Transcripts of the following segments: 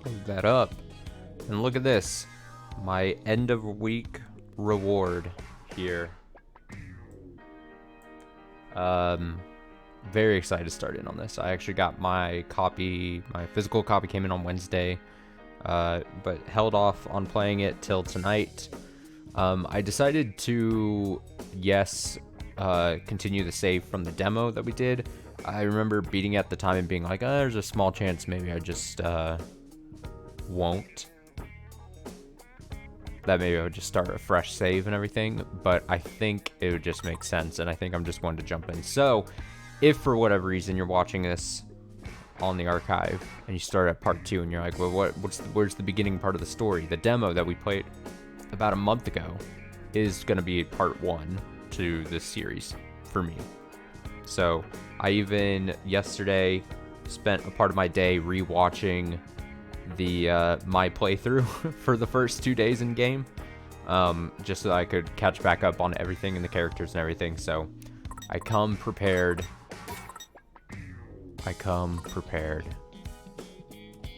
Look that up. And look at this. My end of week reward here. Very excited to start in on this. I actually got my copy, my physical copy came in on Wednesday, but held off on playing it till tonight. I decided to, continue the save from the demo that we did. I remember beating it at the time and being like, there's a small chance maybe I just won't. That maybe I would just start a fresh save and everything, but I think it would just make sense, and I think I'm just going to jump in. So, if for whatever reason you're watching this on the archive and you start at part 2 and you're like, well, where's the beginning part of the story? The demo that we played about a month ago is going to be part 1 to this series for me. So, I even yesterday spent a part of my day rewatching the my playthrough for the first 2 days in game, just so that I could catch back up on everything and the characters and everything. So I come prepared.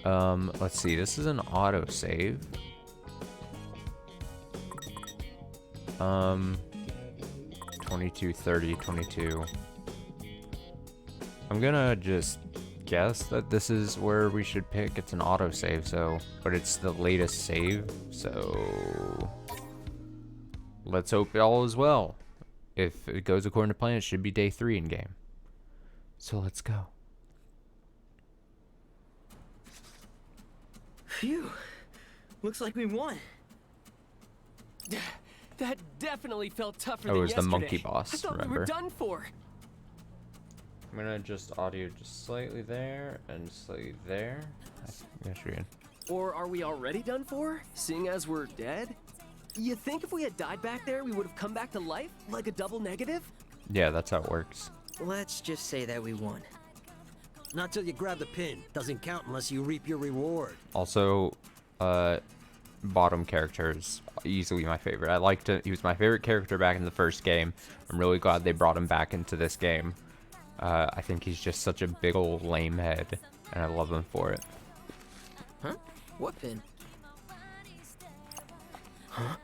Let's see, this is an auto save. 22, 30, 22. I'm gonna just guess that this is where we should pick. It's an autosave, so, but it's the latest save, so let's hope it all is well. If it goes according to plan, it should be day 3 in game. So let's go. Phew, looks like we won. That definitely felt tougher Oh, than it was the yesterday. monkey boss, I thought we remember? were done for. I'm gonna adjust audio just slightly there and slightly there. Yes, we can. Or are we already done for, seeing as we're dead? You think if we had died back there, we would have come back to life, like a double negative? Yeah, that's how it works. Let's just say that we won. Not till you grab the pin. Doesn't count unless you reap your reward. Also, bottom character is easily my favorite. I liked it. He was my favorite character back in the first game. I'm really glad they brought him back into this game. I think he's just such a big old lame head, and I love him for it. Huh? What pin? Huh?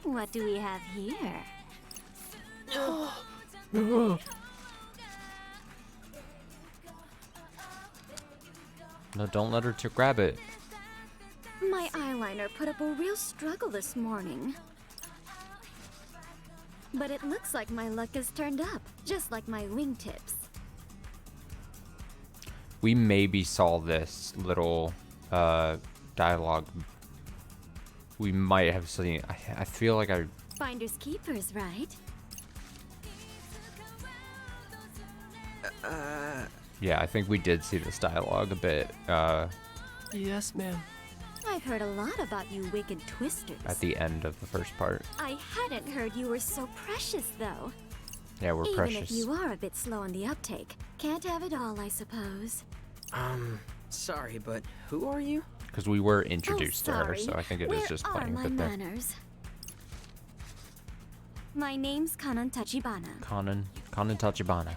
What do we have here? No, don't let her to grab it. My eyeliner put up a real struggle this morning. But it looks like my luck has turned up, just like my wingtips. We maybe saw this little dialogue. We might have seen. I feel like I. Finders keepers, right? Yeah, I think we did see this dialogue a bit Yes, ma'am. I've heard a lot about you wicked twisters. at the end of the first part. I hadn't heard you were so precious, though. Yeah, we're Even precious. if you are a bit slow on the uptake. Can't have it all, I suppose. Sorry, but who are you? Because we were introduced to her, sorry. so I think it Where is just are playing my a bit there. manners? My name's Kanan Tachibana. Kanan Tachibana.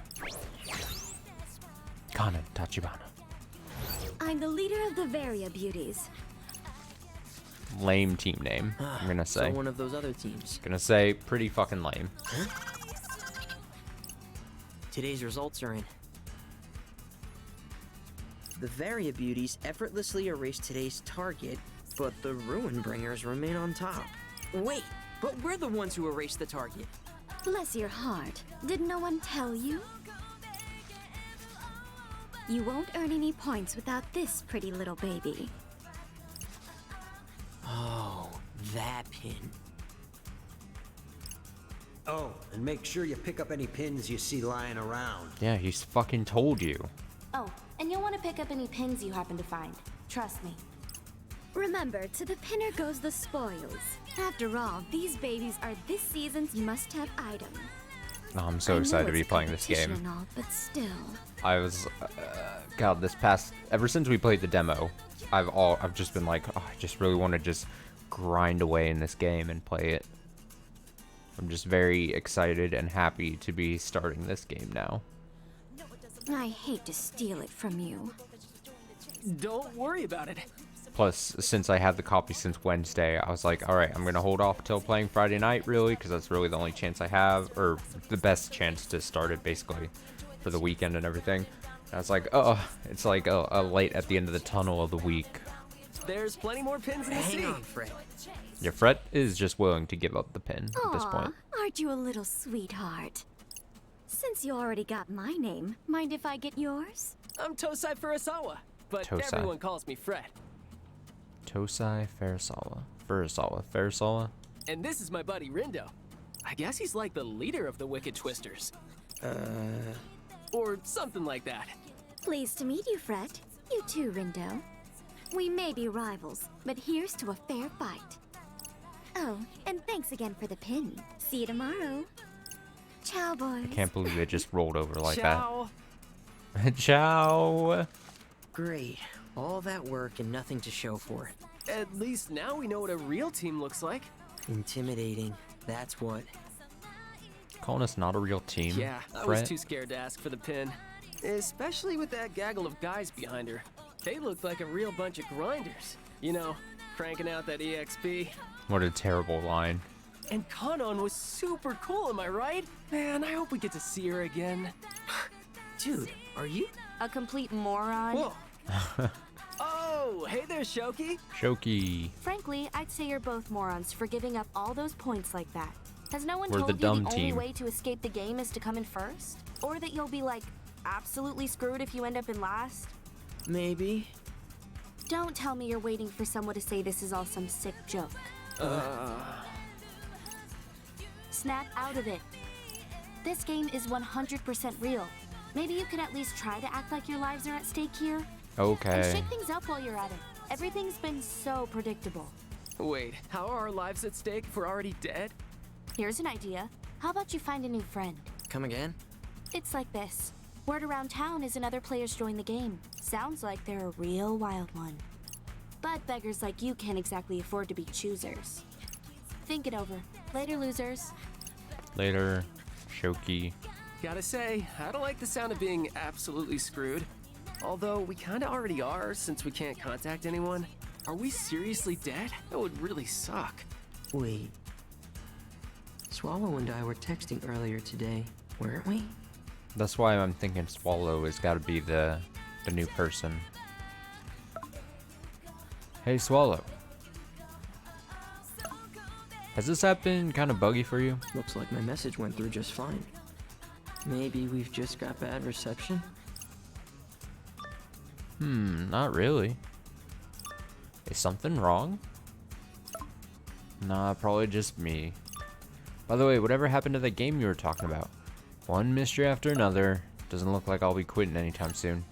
Kanan Tachibana. I'm the leader of the Varia Beauties. Lame team name, I'm gonna say. So one of those other teams. Gonna say pretty fucking lame. Today's results are in. The Varia Beauties effortlessly erased today's target, but the Ruin Bringers remain on top. Wait, but we're the ones who erased the target. Bless your heart. Did no one tell you? You won't earn any points without this pretty little baby. Oh, that pin. Oh, and make sure you pick up any pins you see lying around. Yeah, he's fucking told you. Oh, and you'll want to pick up any pins you happen to find. Trust me. Remember, to the pinner goes the spoils. After all, these babies are this season's must-have item. Oh, I'm so I know excited to be it's a playing this competition game. and all, but still. I was, God, ever since we played the demo, I've just been like, oh, I just really want to just grind away in this game and play it. I'm just very excited and happy to be starting this game now. I hate to steal it from you. Don't worry about it. Plus, since I had the copy since Wednesday, I was like, all right, I'm going to hold off till playing Friday night, really, because that's really the only chance I have, or the best chance to start it, basically, for the weekend and everything. And I was like, oh, it's like a light at the end of the tunnel of the week. There's plenty more pins in the sea. Hang on, Fred. Your Fred is just willing to give up the pin at this point. Aren't you a little sweetheart? Since you already got my name, mind if I get yours? I'm Tosai Furusawa, but Tosai. everyone calls me Fred. Tosai Furusawa. And this is my buddy Rindo. I guess he's like the leader of the Wicked Twisters. Or something like that. Pleased to meet you, Fred. You too, Rindo. We may be rivals, but here's to a fair fight. Oh, and thanks again for the pin. See you tomorrow. Ciao, boys. I can't believe it just rolled over like Ciao. that. Ciao. Great. All that work and nothing to show for it. At least now we know what a real team looks like. Intimidating. That's what. Calling us not a real team. Yeah, I was too scared to ask for the pin. Especially with that gaggle of guys behind her. They looked like a real bunch of grinders. You know, cranking out that EXP. What a terrible line. And Kanon was super cool, am I right? Man, I hope we get to see her again. Dude, are you? A complete moron? Whoa. Oh, hey there, Shoki. Shoki. Frankly, I'd say you're both morons for giving up all those points like that. Has no one We're told the you dumb the only team. way to escape the game is to come in first? Or that you'll be, like, absolutely screwed if you end up in last? Maybe. Don't tell me you're waiting for someone to say this is all some sick joke. Snap out of it. This game is 100% real. Maybe you could at least try to act like your lives are at stake here. And Okay. shake things up while you're at it. Everything's been so predictable. Wait, how are our lives at stake if we're already dead? Here's an idea. How about you find a new friend? Come again? It's like this. Word around town is another player's joined the game. Sounds like they're a real wild one. But beggars like you can't exactly afford to be choosers. Think it over. Later, losers. Later, Shoki. Gotta say, I don't like the sound of being absolutely screwed. Although we kinda already are since we can't contact anyone. Are we seriously dead? That would really suck. Wait. Swallow and I were texting earlier today, weren't we? That's why I'm thinking Swallow has got to be the new person. Hey, Swallow. Has this app been kind of buggy for you? Looks like my message went through just fine. Maybe we've just got bad reception? Not really. Is something wrong? Nah, probably just me. By the way, whatever happened to the game you were talking about? One mystery after another. Doesn't look like I'll be quitting anytime soon.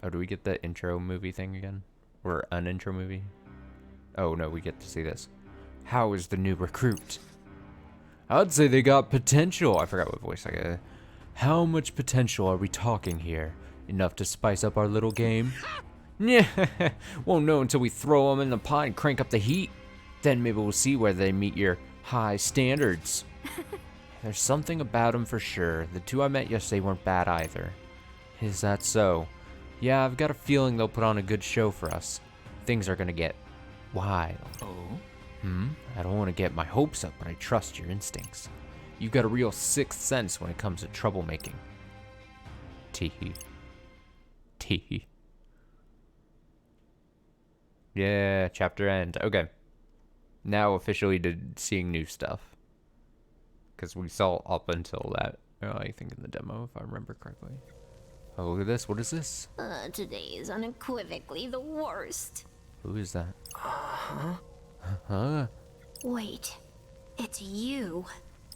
Oh, do we get the intro movie thing again? Or an intro movie? Oh, no, we get to see this. How is the new recruit? I'd say they got potential. I forgot what voice I got. How much potential are we talking here? Enough to spice up our little game? Yeah, won't know until we throw them in the pot and crank up the heat. Then maybe we'll see whether they meet your high standards. There's something about them for sure. The two I met yesterday weren't bad either. Is that so? Yeah, I've got a feeling they'll put on a good show for us. Things are gonna get wild. Oh? I don't want to get my hopes up, but I trust your instincts. You've got a real sixth sense when it comes to troublemaking. Teehee. Teehee. Yeah, chapter end. Okay. Now officially to seeing new stuff. Because we saw up until that, I think in the demo, if I remember correctly. Oh, look at this. What is this? Today is unequivocally the worst. Who is that? Wait, it's you.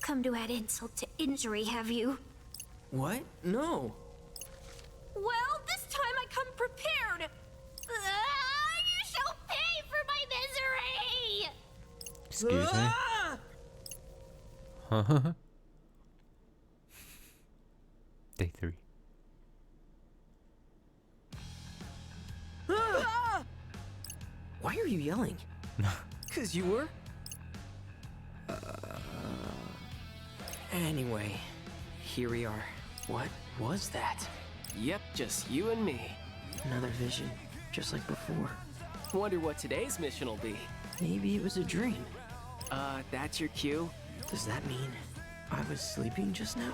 Come to add insult to injury, have you? What? No. Well, this time I come prepared. You shall pay for my misery! Excuse me? Day 3. Why are you yelling? 'Cause you were? Anyway, here we are. What was that? Yep, just you and me. Another vision, just like before. Wonder what today's mission will be. Maybe it was a dream. That's your cue? Does that mean I was sleeping just now?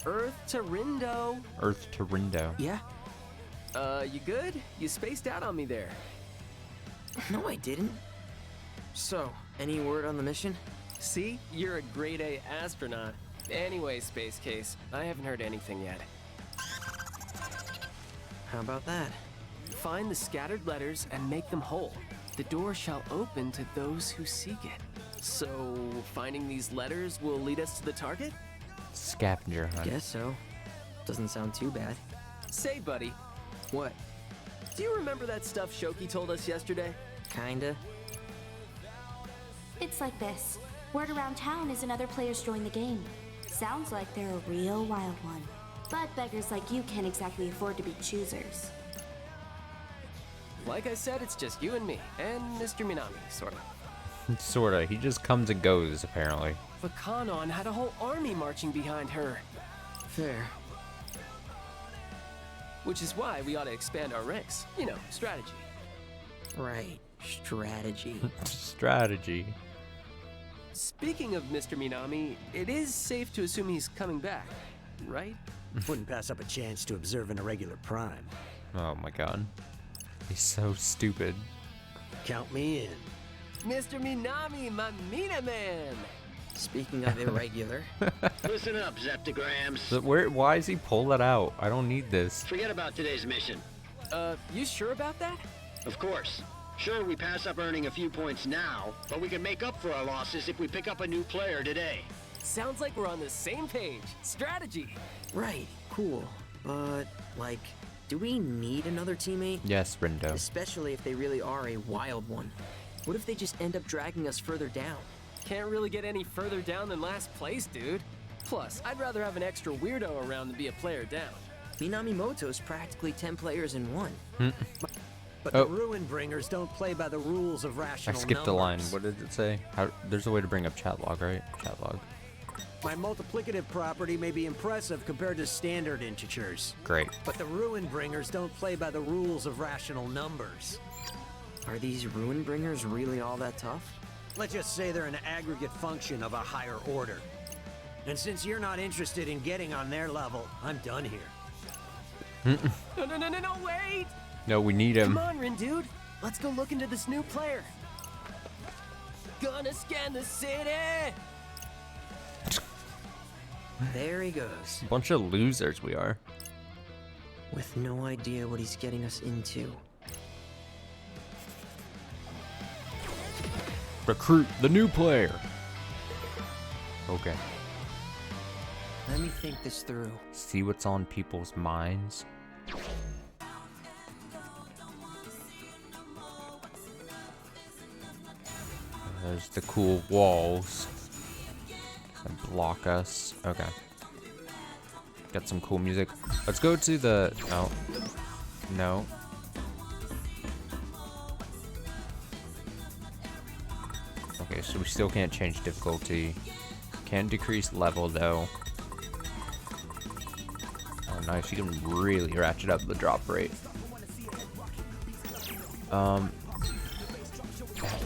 Earth to Rindo. Earth to Rindo. Yeah? You good? You spaced out on me there. No, I didn't. So, any word on the mission? See? You're a grade A astronaut. Anyway, Space Case, I haven't heard anything yet. How about that? Find the scattered letters and make them whole. The door shall open to those who seek it. So, finding these letters will lead us to the target? Scavenger hunt. Guess so. Doesn't sound too bad. Say, buddy, What? do you remember that stuff Shoki told us yesterday? Kinda. It's like this. Word around town is another player's joined the game. Sounds like they're a real wild one. But beggars like you can't exactly afford to be choosers. Like I said, it's just you and me, and Mr. Minami, sorta. Sorta. He just comes and goes, apparently. But Kanon had a whole army marching behind her. Fair. Which is why we ought to expand our ranks. You know, strategy. Right. Strategy. Strategy. Speaking of Mr. Minami, it is safe to assume he's coming back, right? Wouldn't pass up a chance to observe an irregular prime. Oh my god. He's so stupid. Count me in. Mr. Minami, my Mina man! Speaking of irregular, Listen up, Zeptograms. So why is he pull that out? I don't need this. Forget about today's mission. You sure about that? Of course. Sure, we pass up earning a few points now, but we can make up for our losses if we pick up a new player today. Sounds like we're on the same page. Strategy. right, cool. But, like, do we need another teammate? Yes, Rindo. Especially if they really are a wild one. What if they just end up dragging us further down? Can't really get any further down than last place, dude. Plus, I'd rather have an extra weirdo around than be a player down. Minamimoto's practically 10 players in one. But Oh. the Ruin Bringers don't play by the rules of I rational skipped the line. numbers. What did it say? There's a way to bring up chat log, right? Chat log. My multiplicative property may be impressive compared to standard integers. Great. But the Ruin Bringers don't play by the rules of rational numbers. Are these Ruin Bringers really all that tough? Let's just say they're an aggregate function of a higher order. And since you're not interested in getting on their level, I'm done here. No, wait! No, we need him. Come on, Rin, dude. Let's go look into this new player. Gonna scan the city! There he goes, Bunch of losers we are. with no idea what he's getting us into. Recruit the new player. Okay. Let me think this through. See what's on people's minds. There's the cool walls that block us. Okay. Got some cool music. Let's go to the... Oh. No. Okay, so we still can't change difficulty. Can't decrease level, though. Oh, nice. You can really ratchet up the drop rate.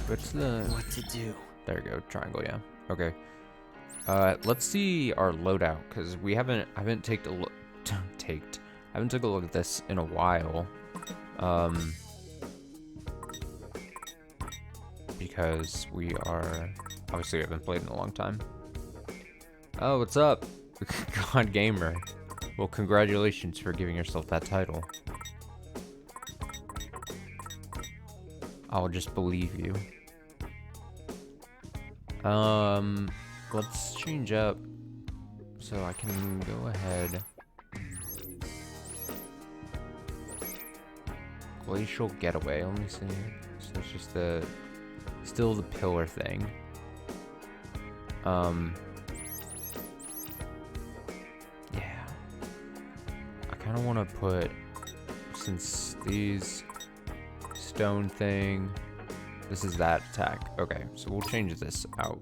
What's the... What to do? There you go, triangle, yeah. Okay. Let's see our loadout, because we haven't taken a look I haven't took a look at this in a while. Because we are obviously we haven't played in a long time. Oh, what's up? God Gamer. Well, congratulations for giving yourself that title. I'll just believe you. Let's change up so I can go ahead. Glacial Getaway, let me see. So it's just still the pillar thing. Yeah. I kind of want to put, since these stone thing, this is that attack. Okay, so we'll change this out.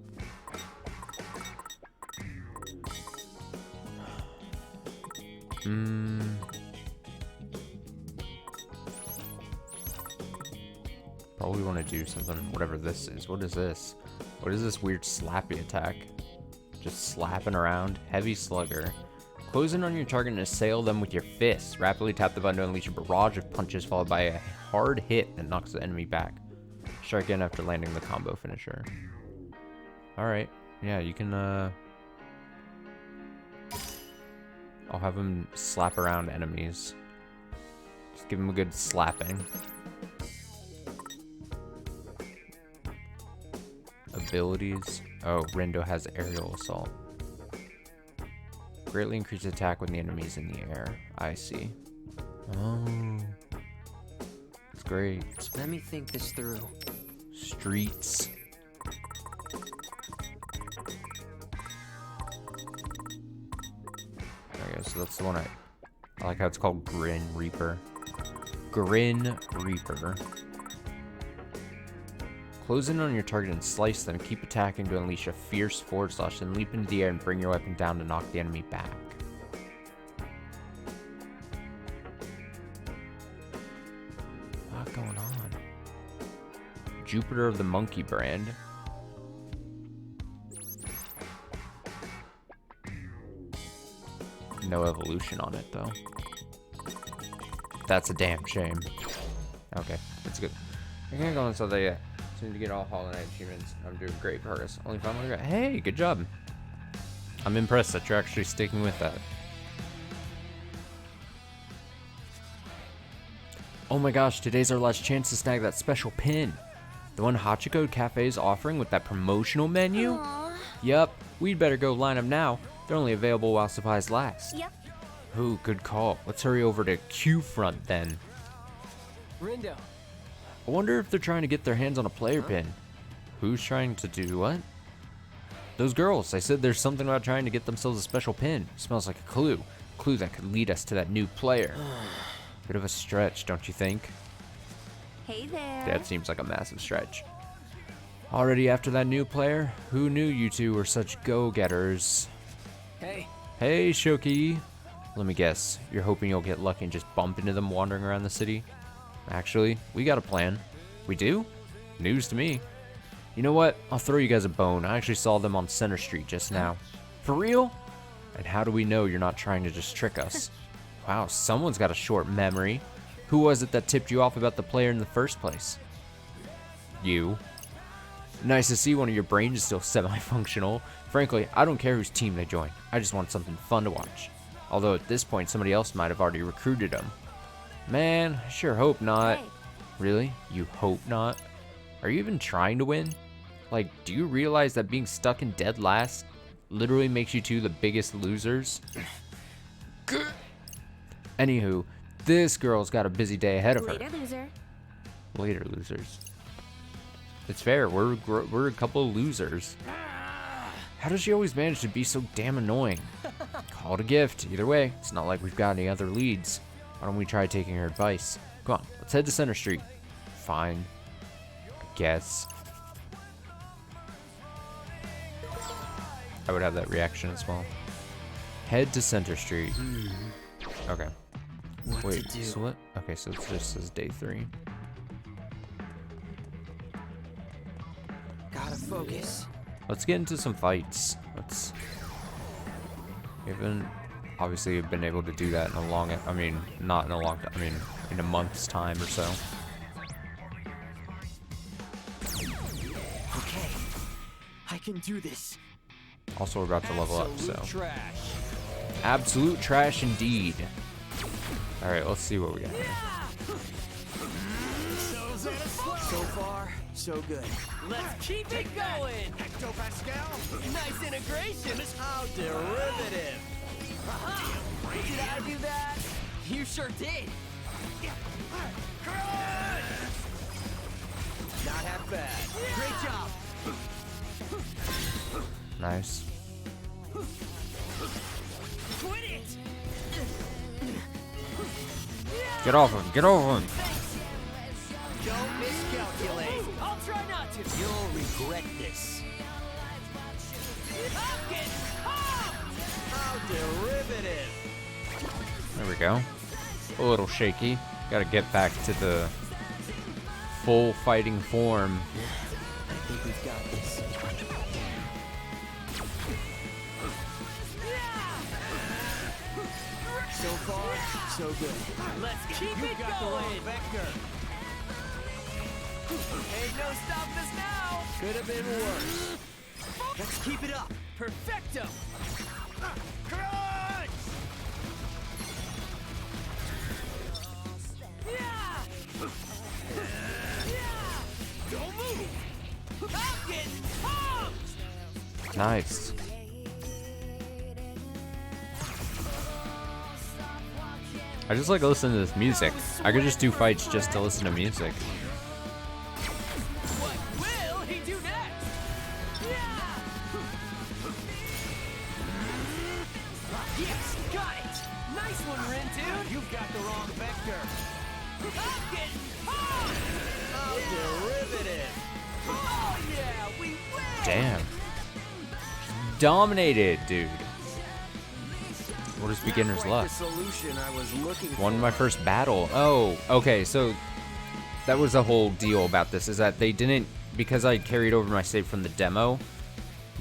Probably want to do something, whatever this is. What is this? What is this weird slappy attack? Just slapping around. Heavy slugger. Close in on your target and assail them with your fists. Rapidly tap the button to unleash a barrage of punches followed by a hard hit that knocks the enemy back. Strike again after landing the combo finisher. Alright. Yeah, you can, I'll have him slap around enemies. Just give him a good slapping. Abilities. Oh, Rindo has aerial assault. Greatly increase attack when the enemy's in the air. I see. Oh. It's great. Let me think this through. Streets. Okay, so that's the one I like how it's called Grin Reaper. Grin Reaper. Close in on your target and slice them. Keep attacking to unleash a fierce forward slash, then leap into the air and bring your weapon down to knock the enemy back. What's going on? Jupiter of the Monkey brand. No evolution on it, though. That's a damn shame. Okay, that's good. I can't go on so they seem to get all Hollow Knight achievements. I'm doing great progress. Only 500. Hey, good job. I'm impressed that you're actually sticking with that. Oh my gosh, today's our last chance to snag that special pin. The one Hachiko Cafe is offering with that promotional menu? Aww. Yup, we'd better go line them now. They're only available while supplies last. Yep. Ooh, good call. Let's hurry over to Q Front then. Rindo. I wonder if they're trying to get their hands on a player pin. Who's trying to do what? Those girls. I said there's something about trying to get themselves a special pin. Smells like a clue. Clue that could lead us to that new player. Bit of a stretch, don't you think? Hey there. That seems like a massive stretch. Already after that new player? Who knew you two were such go-getters? Hey. Hey, Shoki. Let me guess. You're hoping you'll get lucky and just bump into them wandering around the city? Actually, we got a plan. We do? News to me. You know what? I'll throw you guys a bone. I actually saw them on Center Street just now. For real? And how do we know you're not trying to just trick us? Wow, someone's got a short memory. Who was it that tipped you off about the player in the first place? You. Nice to see one of your brains is still semi-functional. Frankly, I don't care whose team they join. I just want something fun to watch. Although at this point, somebody else might have already recruited them. Man, I sure hope not. Hey. Really? You hope not? Are you even trying to win? Like, do you realize that being stuck in dead last literally makes you two the biggest losers? Anywho, this girl's got a busy day ahead of her. Later, loser. Later, losers. It's fair. We're a couple of losers. How does she always manage to be so damn annoying? Call it a gift. Either way, it's not like we've got any other leads. Why don't we try taking her advice? Come on, let's head to Center Street. Fine. I guess. I would have that reaction as well. Head to Center Street. Okay. What Wait, to do? so what? Okay, so it just says day 3. Gotta focus. Let's get into some fights. We haven't obviously been able to do that in a long, I mean, not in a long time, I mean, in a month's time or so. Okay. I can do this. Also, we're about to level up, so. Trash. Absolute trash indeed. Alright, let's see what we got here. So far, so good. Let's keep it going. Hectopascal? Nice integration. How derivative. Did I do that? You sure did. Not half bad. Great job. Nice. Quit it. Get off him, get off him! Don't miscalculate. I'll try not to. You'll regret this. How derivative. There we go. A little shaky. Gotta get back to the full fighting form. I think we've got this. So far, so good. Let's keep it going. Vector. Ain't no stopping us now. Could have been worse. Let's keep it up. Perfecto. Crunch! Don't move. I'm getting pumped. Nice. I just like listening to this music. I could just do fights just to listen to music. What will he do next? Yes, got it. Nice one, Rin, dude. You've got the wrong vector. I'm getting pumped. Derivative. Oh yeah, we win. Damn. Dominated, dude. What is beginner's Quite luck? the solution I was looking for. Won my first battle. Oh, okay. So that was the whole deal about this, is that they didn't, because I carried over my save from the demo,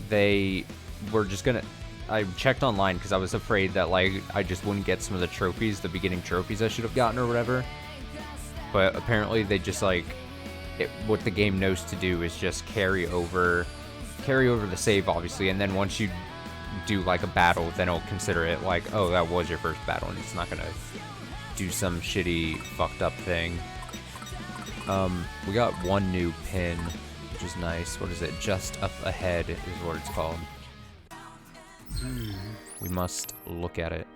they were just gonna, I checked online because I was afraid that like I just wouldn't get some of the trophies, the beginning trophies I should have gotten or whatever. But apparently they just like, what the game knows to do is just carry over the save, obviously, and then once you do like a battle, then it'll consider it like, oh, that was your first battle, and it's not gonna do some shitty fucked up thing. We got one new pin, which is nice. What is it? Just Up Ahead is what it's called. We must look at it.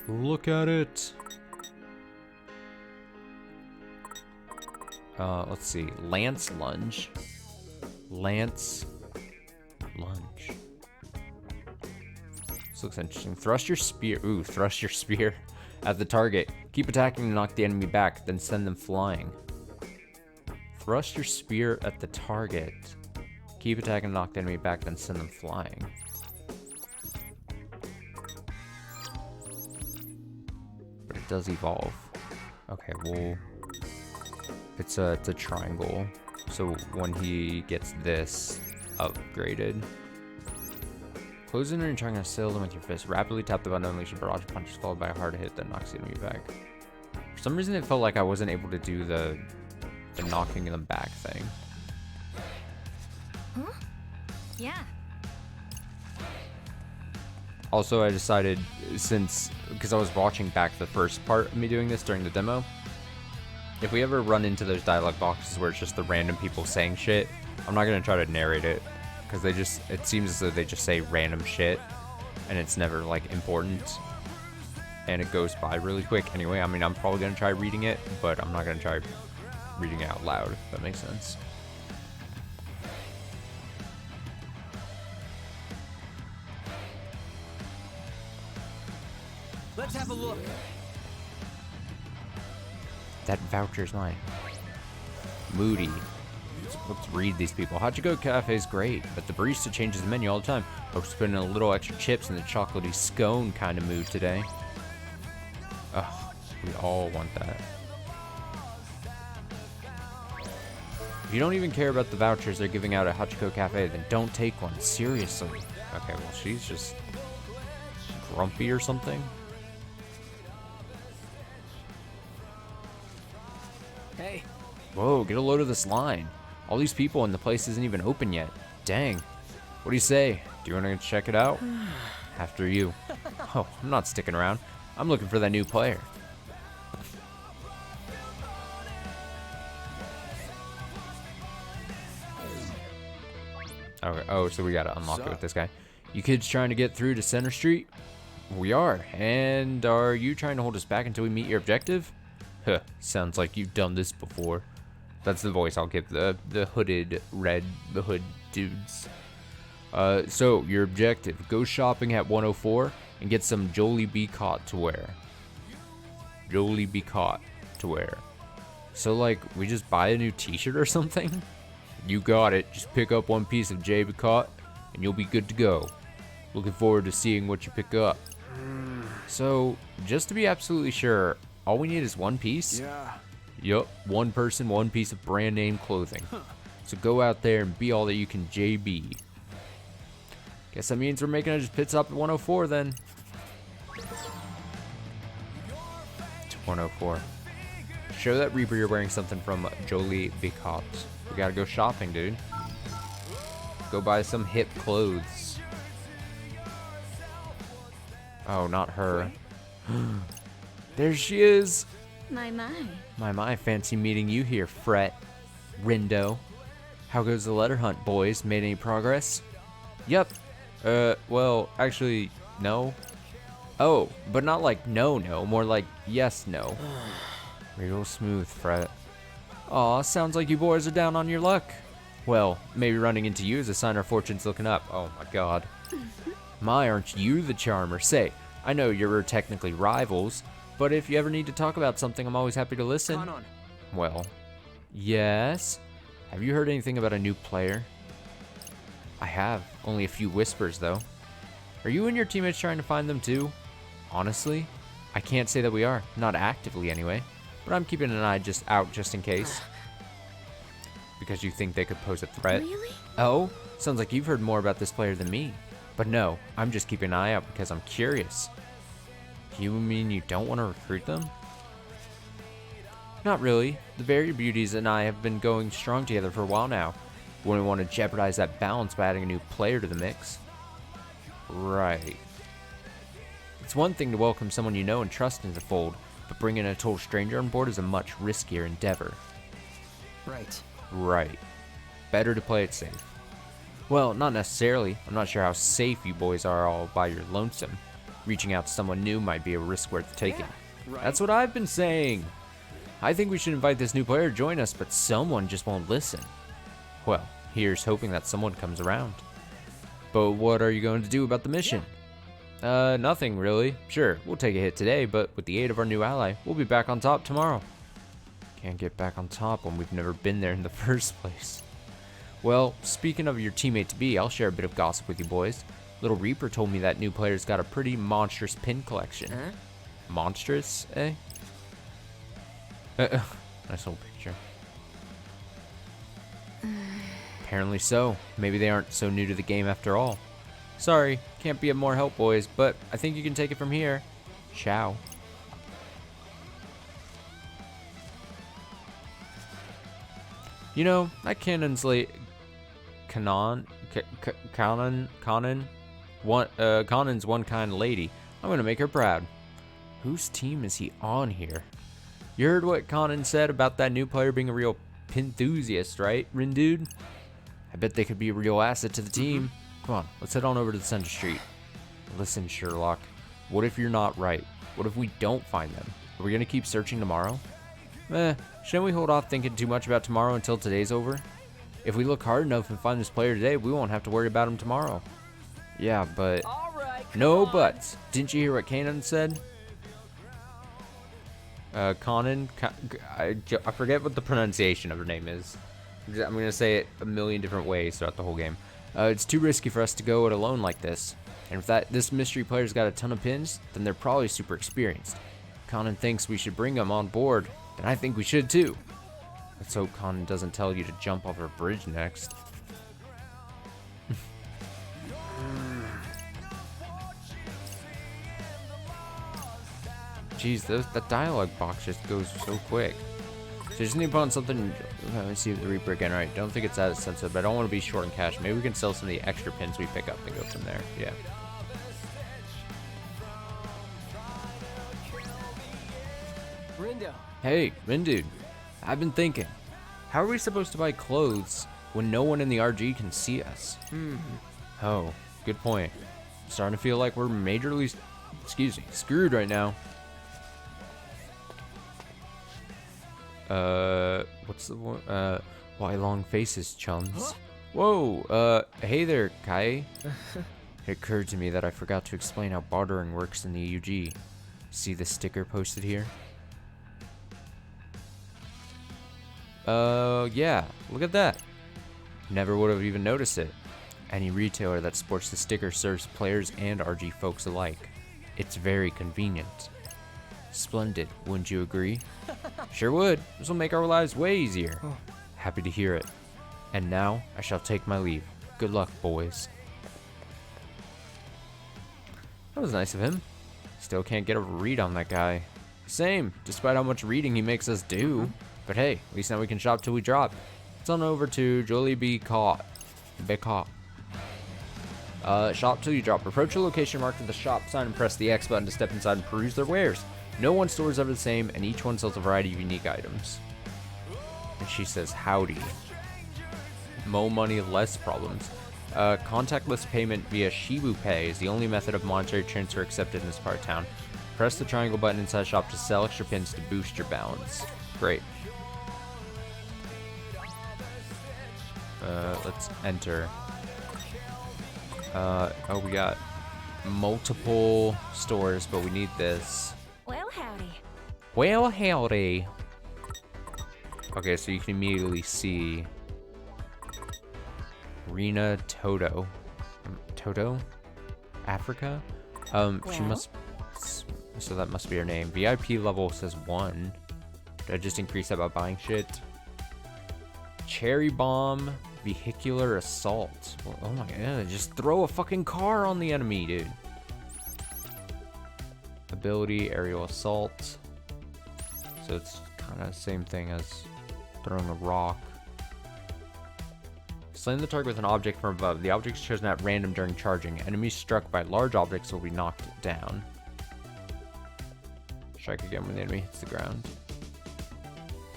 Look at it. Let's see. Lance Lunge. Lance Lunge. This looks interesting. Thrust your spear. Ooh, thrust your spear at the target. Keep attacking to knock the enemy back, then send them flying. Thrust your spear at the target. Keep attacking to knock the enemy back, then send them flying. But it does evolve. Okay, well, it's a triangle. So when he gets this upgraded, close in and trying to assail them with your fist. Rapidly tap the button to unleash a barrage of punches followed by a hard hit that knocks the enemy back. For some reason, it felt like I wasn't able to do the knocking them back thing. Huh? Yeah. Also, I decided, because I was watching back the first part of me doing this during the demo, if we ever run into those dialogue boxes where it's just the random people saying shit, I'm not going to try to narrate it, because it seems as though they just say random shit, and it's never, like, important, and it goes by really quick. Anyway, I mean, I'm probably going to try reading it, but I'm not going to try reading it out loud, if that makes sense. Let's have a look. That voucher's mine. Moody. Let's read these people. Hachiko Cafe is great, but the barista changes the menu all the time. Hope to put in a little extra chips in the chocolatey scone kind of mood today. Ugh, we all want that. If you don't even care about the vouchers they're giving out at Hachiko Cafe, then don't take one. Seriously. Okay, well, she's just grumpy or something. Hey, Whoa, get a load of this line. All these people and the place isn't even open yet. Dang. What do you say? Do you want to check it out? After you. Oh, I'm not sticking around. I'm looking for that new player. Okay. Oh, so we gotta unlock it with this guy. You kids trying to get through to Center Street? We are. And are you trying to hold us back until we meet your objective? Huh, sounds like you've done this before. That's the voice I'll give the hooded dudes. So, your objective. Go shopping at 104 and get some Jollibee caught to wear. Jollibee caught to wear. So, like, we just buy a new t-shirt or something? You got it. Just pick up one piece of J-Bicot and you'll be good to go. Looking forward to seeing what you pick up. So, just to be absolutely sure, all we need is one piece? Yeah. Yup, one person, one piece of brand name clothing. So go out there and be all that you can, JB. Guess that means we're making a pit stop at 104 then. It's 104. Show that Reaper you're wearing something from Jolie Bicot. We gotta go shopping, dude. Go buy some hip clothes. Oh, not her. There she is. My. My, fancy meeting you here, Fret. Rindo. How goes the letter hunt, boys? Made any progress? Yep. Well, actually, no. Oh, but not like no, more like yes, no. Real smooth, Fret. Aw, sounds like you boys are down on your luck. Well, maybe running into you is a sign our fortune's looking up. Oh my god. My, aren't you the charmer? Say, I know you're technically rivals, but if you ever need to talk about something, I'm always happy to listen. Kanon. Well, yes? Have you heard anything about a new player? I have. Only a few whispers, though. Are you and your teammates trying to find them, too? Honestly, I can't say that we are. Not actively, anyway. But I'm keeping an eye out just in case. Because you think they could pose a threat? Really? Oh? Sounds like you've heard more about this player than me. But no, I'm just keeping an eye out because I'm curious. You mean you don't want to recruit them? Not really. The Barrier Beauties and I have been going strong together for a while now. Wouldn't want to jeopardize that balance by adding a new player to the mix. Right. It's one thing to welcome someone you know and trust into the fold, but bringing a total stranger on board is a much riskier endeavor. Right. Right. Better to play it safe. Well, not necessarily. I'm not sure how safe you boys are all by your lonesome. Reaching out to someone new might be a risk worth taking. Yeah, right. That's what I've been saying. I think we should invite this new player to join us, but someone just won't listen. Well, here's hoping that someone comes around. But what are you going to do about the mission? Nothing really. Sure, we'll take a hit today, but with the aid of our new ally, we'll be back on top tomorrow. Can't get back on top when we've never been there in the first place. Well, speaking of your teammate-to-be, I'll share a bit of gossip with you boys. Little Reaper told me that new player's got a pretty monstrous pin collection. Huh? Monstrous, eh? Nice little picture. Apparently so. Maybe they aren't so new to the game after all. Sorry, can't be of more help, boys, but I think you can take it from here. Ciao. You know, that Conan's Conan's one kind of lady. I'm gonna make her proud. Whose team is he on here? You heard what Conan said about that new player being a real enthusiast, right, Rindude? I bet they could be a real asset to the team. Come on, let's head on over to the center street. Listen, Sherlock, what if you're not right? What if we don't find them? Are we gonna keep searching tomorrow? Shouldn't we hold off thinking too much about tomorrow until today's over? If we look hard enough and find this player today, we won't have to worry about him tomorrow. Yeah, but... No buts. Didn't you hear what Kanan said? Conan? I forget what the pronunciation of her name is. I'm going to say it a million different ways throughout the whole game. It's too risky for us to go it alone like this. And if this mystery player's got a ton of pins, then they're probably super experienced. Conan thinks we should bring them on board, then I think we should too. Let's hope Conan doesn't tell you to jump off a bridge next. Jeez, that dialogue box just goes so quick. So just need to put on something. Let me see the Reaper again. Right, don't think it's that sensitive, but I don't want to be short in cash. Maybe we can sell some of the extra pins we pick up and go from there. Yeah. Rindo. Hey, Rindude. I've been thinking. How are we supposed to buy clothes when no one in the RG can see us? Oh, good point. Starting to feel like we're majorly, screwed right now. What's the one? Why long faces, chums? Whoa, hey there, Kai. It occurred to me that I forgot to explain how bartering works in the UG. See the sticker posted here? Yeah, look at that. Never would have even noticed it. Any retailer that sports the sticker serves players and RG folks alike. It's very convenient. Splendid, wouldn't you agree? Sure would. This will make our lives way easier. Happy to hear it. And now, I shall take my leave. Good luck, boys. That was nice of him. Still can't get a read on that guy. Same, despite how much reading he makes us do. But hey, at least now we can shop till we drop. Let's on over to Jolie B. Shop till you drop. Approach a location marked with the shop sign and press the X button to step inside and peruse their wares. No one store is ever the same, and each one sells a variety of unique items. And she says, howdy. Mo money, less problems. Contactless payment via Shibu Pay is the only method of monetary transfer accepted in this part of town. Press the triangle button inside the shop to sell extra pins to boost your balance. Great. Let's enter. Oh, we got multiple stores, but we need this. Well, howdy. Well, howdy. Okay, so you can immediately see Rena Toto. Toto? Africa? She must... So that must be her name. VIP level says 1. Did I just increase that by buying shit? Cherry Bomb. Vehicular Assault. Well, oh my god, just throw a fucking car on the enemy, dude. Ability, Aerial Assault. So it's kind of the same thing as throwing a rock. Slaying the target with an object from above. The object is chosen at random during charging. Enemies struck by large objects will be knocked down. Strike again when the enemy hits the ground.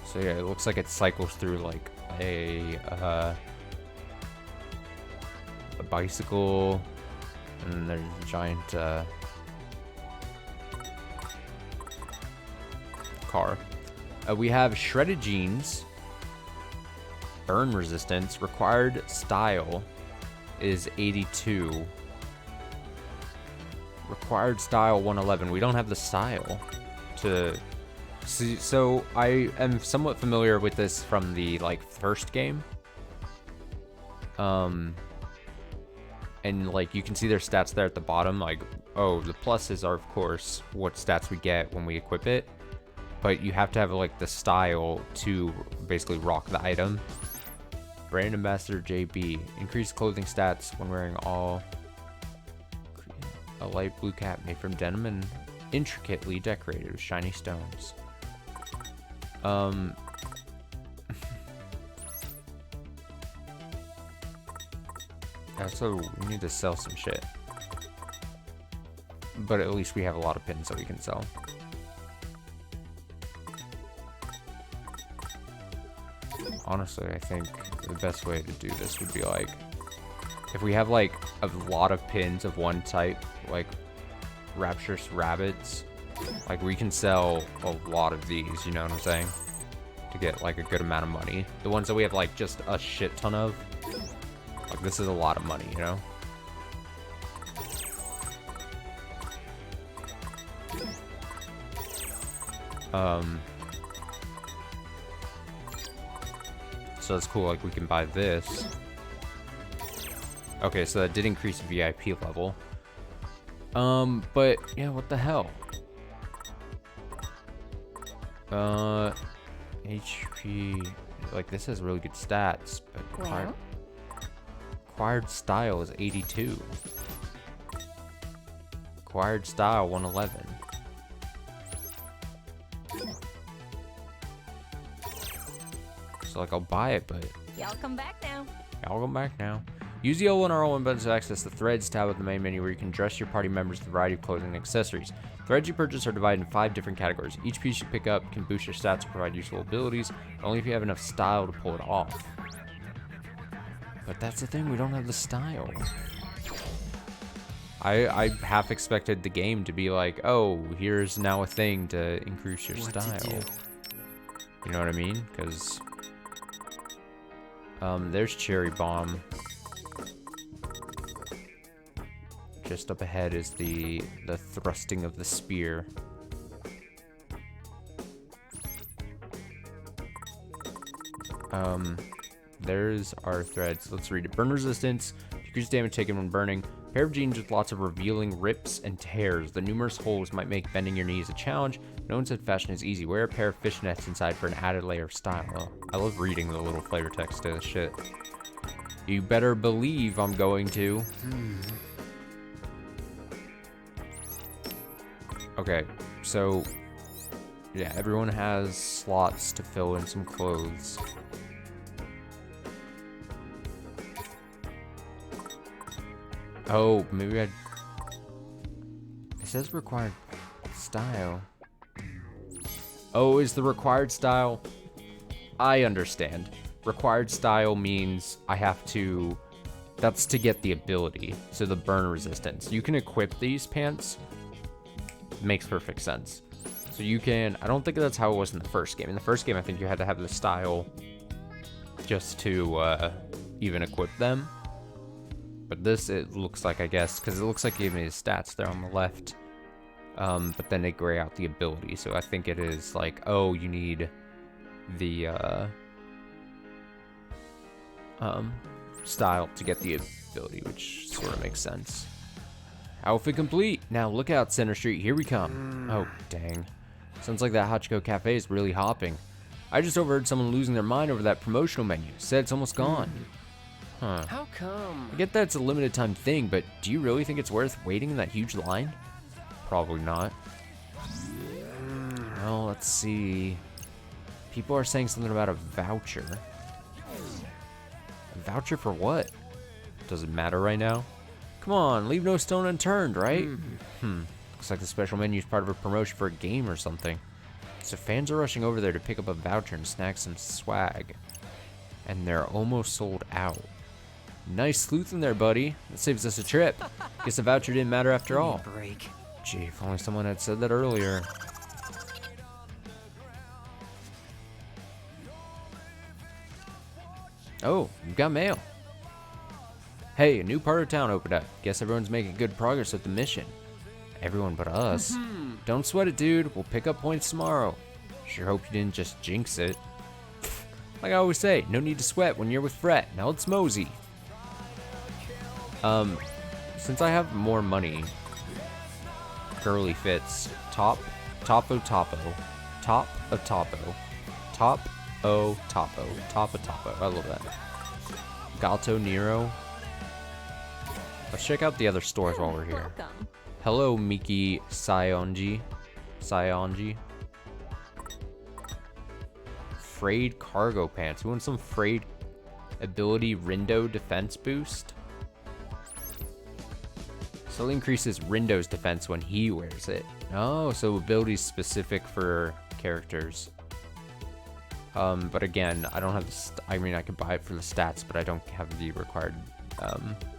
So yeah, it looks like it cycles through like a bicycle, and then there's a giant car. We have shredded jeans, burn resistance, required style is 82, required style 111. We don't have the style to see, so I am somewhat familiar with this from the like first game. And like you can see their stats there at the bottom, like, oh, the pluses are of course what stats we get when we equip it, but you have to have like the style to basically rock the item. Brand Ambassador JB, increased clothing stats when wearing a light blue cap made from denim and intricately decorated with shiny stones. Yeah, so we need to sell some shit. But at least we have a lot of pins that we can sell. Honestly, I think the best way to do this would be like, if we have like a lot of pins of one type, like Rapturous Rabbits, like we can sell a lot of these, you know what I'm saying? To get like a good amount of money. The ones that we have like just a shit ton of, like this is a lot of money, you know? So that's cool, like we can buy this. Okay, so that did increase VIP level. But yeah, what the hell? HP, like this has really good stats, but acquired style is 82. Acquired style 111. So like I'll buy it, but Y'all come back now. I'll go back now. Use the L1 R1 buttons to access the Threads tab of the main menu, where you can dress your party members with a variety of clothing and accessories. Threads you purchase are divided in 5 different categories. Each piece you pick up can boost your stats or provide useful abilities, but only if you have enough style to pull it off. But that's the thing, we don't have the style. I half expected the game to be like, oh, here's now a thing to increase your style. You know what I mean? Because there's Cherry Bomb. Just up ahead is the thrusting of the spear. There's our threads. Let's read it. Burn resistance. Decrease damage taken when burning. Pair of jeans with lots of revealing rips and tears. The numerous holes might make bending your knees a challenge. No one said fashion is easy. Wear a pair of fishnets inside for an added layer of style. Oh, I love reading the little flavor text to this shit. You better believe I'm going to. Okay, so yeah, everyone has slots to fill in some clothes. Oh, maybe it says required style. Oh, is the required style? I understand. Required style means I have to, that's to get the ability. So the burn resistance. You can equip these pants. Makes perfect sense. So you can, I don't think that's how it was in the first game. In the first game, I think you had to have the style just to even equip them. But this, it looks like, I guess, because it looks like it gave me his stats there on the left. But then they gray out the ability. So I think it is like, oh, you need the style to get the ability, which sort of makes sense. Outfit complete. Now look out, Center Street. Here we come. Oh, dang. Sounds like that Hachiko Cafe is really hopping. I just overheard someone losing their mind over that promotional menu. Said it's almost gone. Huh. How come? I get that it's a limited time thing, but do you really think it's worth waiting in that huge line? Probably not. Well, let's see. People are saying something about a voucher. A voucher for what? Does it matter right now? Come on, leave no stone unturned, right? Looks like the special menu is part of a promotion for a game or something. So fans are rushing over there to pick up a voucher and snag some swag. And they're almost sold out. Nice sleuthing there, buddy. That saves us a trip. Guess the voucher didn't matter after all. Break. Gee, if only someone had said that earlier. Oh, you've got mail. Hey, a new part of town opened up. Guess everyone's making good progress with the mission. Everyone but us. Don't sweat it, dude. We'll pick up points tomorrow. Sure hope you didn't just jinx it. Like I always say, no need to sweat when you're with Fret. Now let's mosey. Since I have more money, girly fits. Top of topo. I love that. Gato Nero. Let's check out the other stores while we're here. Welcome. Hello, Miki Sayonji. Frayed cargo pants. Who wants some frayed ability Rindo defense boost? So it increases Rindo's defense when he wears it. Oh, so abilities specific for characters. But again, I don't have the I mean, I could buy it for the stats, but I don't have the required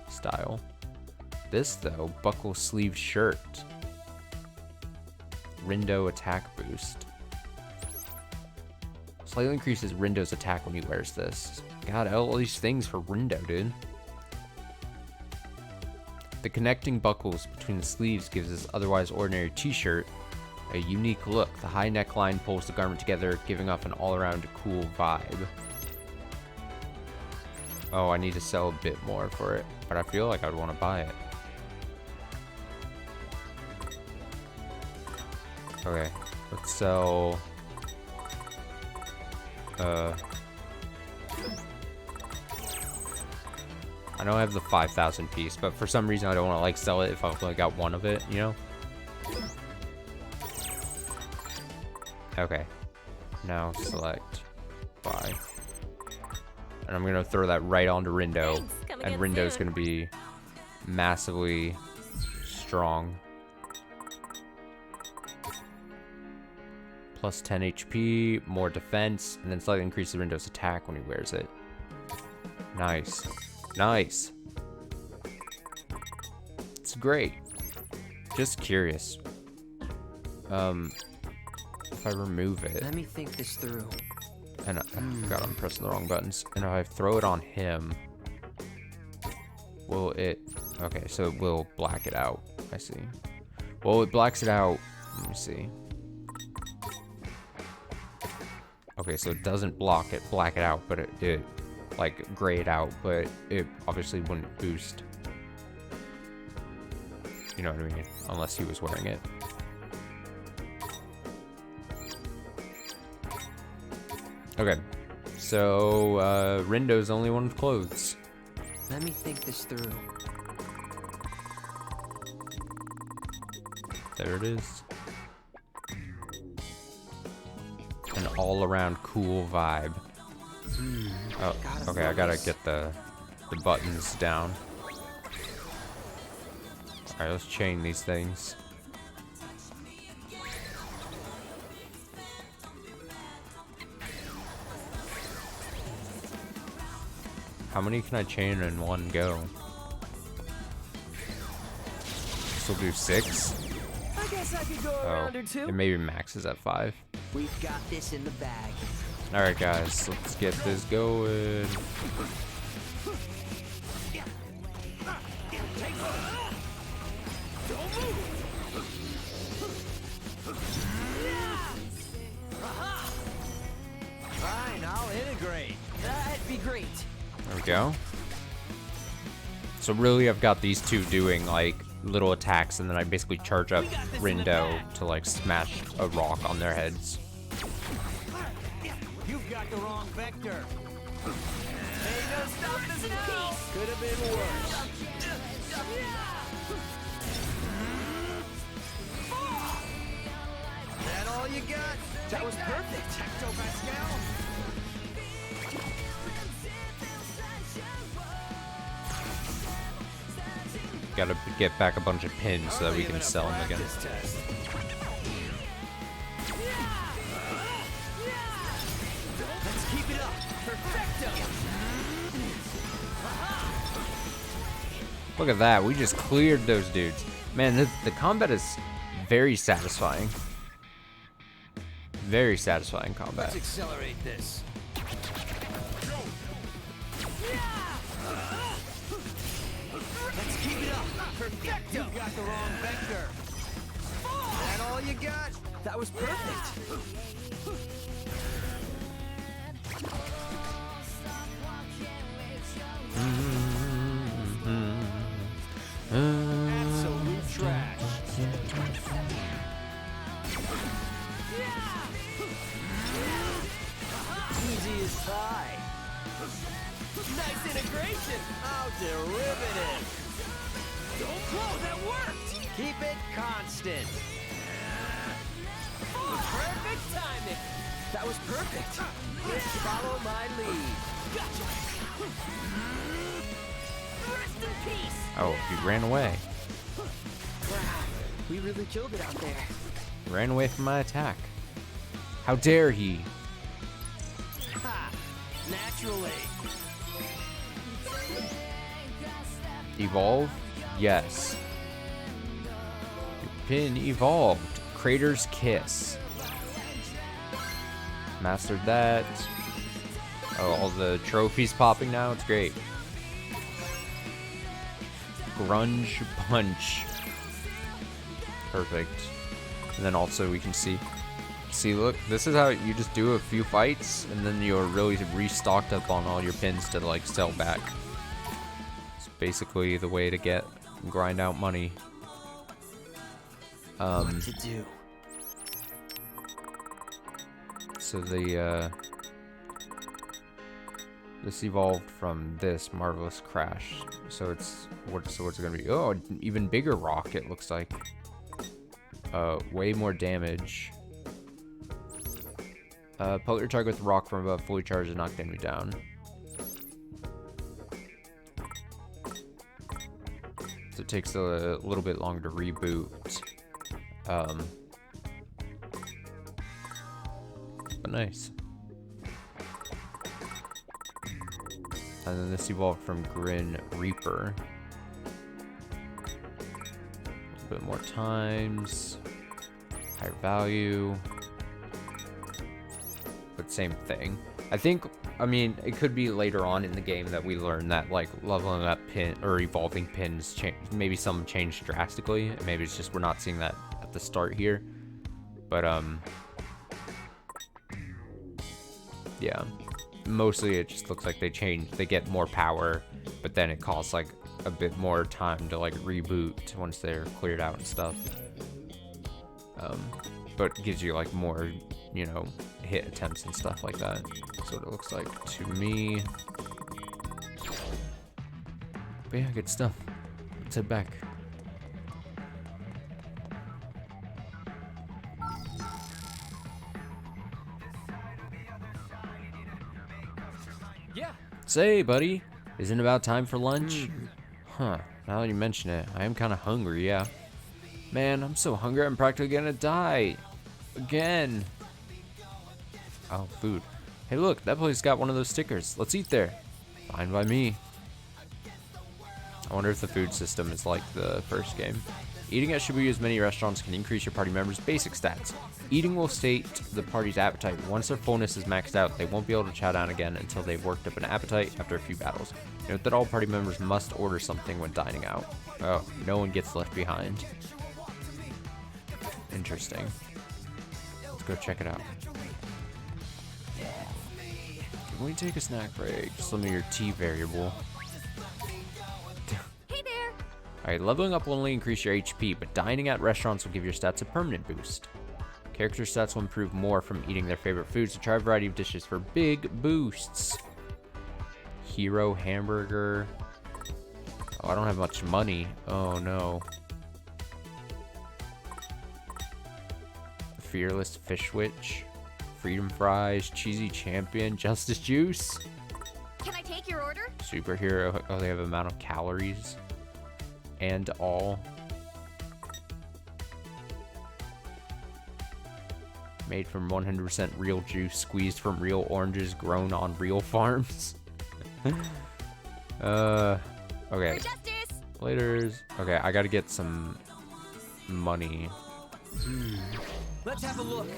style. This though, buckle sleeve shirt. Rindo attack boost. Slightly increases Rindo's attack when he wears this. God, all these things for Rindo, dude. The connecting buckles between the sleeves gives this otherwise ordinary t-shirt a unique look. The high neckline pulls the garment together, giving off an all-around cool vibe. Oh, I need to sell a bit more for it, but I feel like I would want to buy it. Okay, let's sell... I know I have the 5,000 piece, but for some reason I don't want to like sell it if I've only got one of it, you know? Okay. Now select buy. And I'm gonna throw that right onto Rindo. Thanks. Come And again Rindo's soon. gonna be massively strong. Plus 10 HP, more defense, and then slightly increases Rindo's attack when he wears it. Nice. Nice. It's great. Just curious. If I remove it, Let me think this through. and I forgot I'm pressing the wrong buttons, and if I throw it on him, will it, okay, so it will black it out. I see. Well, it blacks it out. Let me see. Okay, so it doesn't black it out, but it did like gray it out, but it obviously wouldn't boost. You know what I mean? Unless he was wearing it. Okay, so Rindo's the only one with clothes. Let me think this through. There it is. An all-around cool vibe. Oh, okay, I gotta get the buttons down. Alright, let's chain these things. How many can I chain in one go? This will do 6. I guess I could go a Oh, round or two. it maybe maxes at 5. We've got this in the bag. Alright guys, let's get this going. Fine, I'll integrate. That'd be great. There we go. So really I've got these two doing like little attacks, and then I basically charge up Rindo to like smash a rock on their heads. You've got the wrong vector. Ain't no stopping us now. Could have been worse. That all you got? That was perfect. Hectopascal? Gotta get back a bunch of pins so that we can sell them again. This test. Let's keep it up. Perfecto. Look at that, we just cleared those dudes. Man, the combat is very satisfying. Very satisfying combat. Let's accelerate this. Let's keep it up. Perfecto. You got the wrong vector. That all you got? That was perfect. Absolute trash. Easy as pie. Nice integration. How derivative. Whoa, that worked. Keep it constant. Perfect timing. That was perfect. Follow my lead. Gotcha. Rest in peace. Oh, he ran away. Wow, we really killed it out there. Ran away from my attack. How dare he? Ha! Naturally. Evolve? Yes. Your pin evolved. Crater's Kiss. Mastered that. Oh, all the trophies popping now. It's great. Grunge Punch. Perfect. And then also we can see, look, this is how you just do a few fights, and then you're really restocked up on all your pins to like sell back. It's basically the way to grind out money. What to do? So this evolved from this Marvelous Crash. So what's it gonna be? Oh, an even bigger rock, it looks like. Way more damage. Pellet your target with rock from above, fully charged and knock the enemy down. So it takes a little bit longer to reboot. But nice. And then this evolved from Grin Reaper. A little bit more times. Higher value. But same thing. I mean, it could be later on in the game that we learn that, like, leveling up pin or evolving pins change. Maybe some change drastically. Maybe it's just we're not seeing that at the start here. But, yeah. Mostly it just looks like they get more power, but then it costs, like, a bit more time to, like, reboot once they're cleared out and stuff. But gives you, like, more you know, hit attempts and stuff like that. That's what it looks like to me. But yeah, good stuff. Let's head back. Yeah. Say, buddy, isn't it about time for lunch? Huh, now that you mention it, I am kind of hungry, yeah. Man, I'm so hungry I'm practically gonna die. Again. Oh, food. Hey look, that place got one of those stickers. Let's eat there. Fine by me. I wonder if the food system is like the first game. Eating at Shibuya's many restaurants can increase your party members' basic stats. Eating will state the party's appetite. Once their fullness is maxed out, they won't be able to chow down again until they've worked up an appetite after a few battles. Note that all party members must order something when dining out. Oh, no one gets left behind. Interesting. Let's go check it out. Can we take a snack break? Just limit your T variable. Hey there! Alright, leveling up will only increase your HP, but dining at restaurants will give your stats a permanent boost. Character stats will improve more from eating their favorite foods, so try a variety of dishes for big boosts. Hero hamburger. Oh, I don't have much money. Oh no. Fearless fish witch. Freedom fries. Cheesy champion. Justice juice. Can I take your order? Superhero. Oh, they have amount of calories. And all. Made from 100% real juice, squeezed from real oranges, grown on real farms. Okay. For justice! Laters. Okay, I gotta get some money. Let's have a look.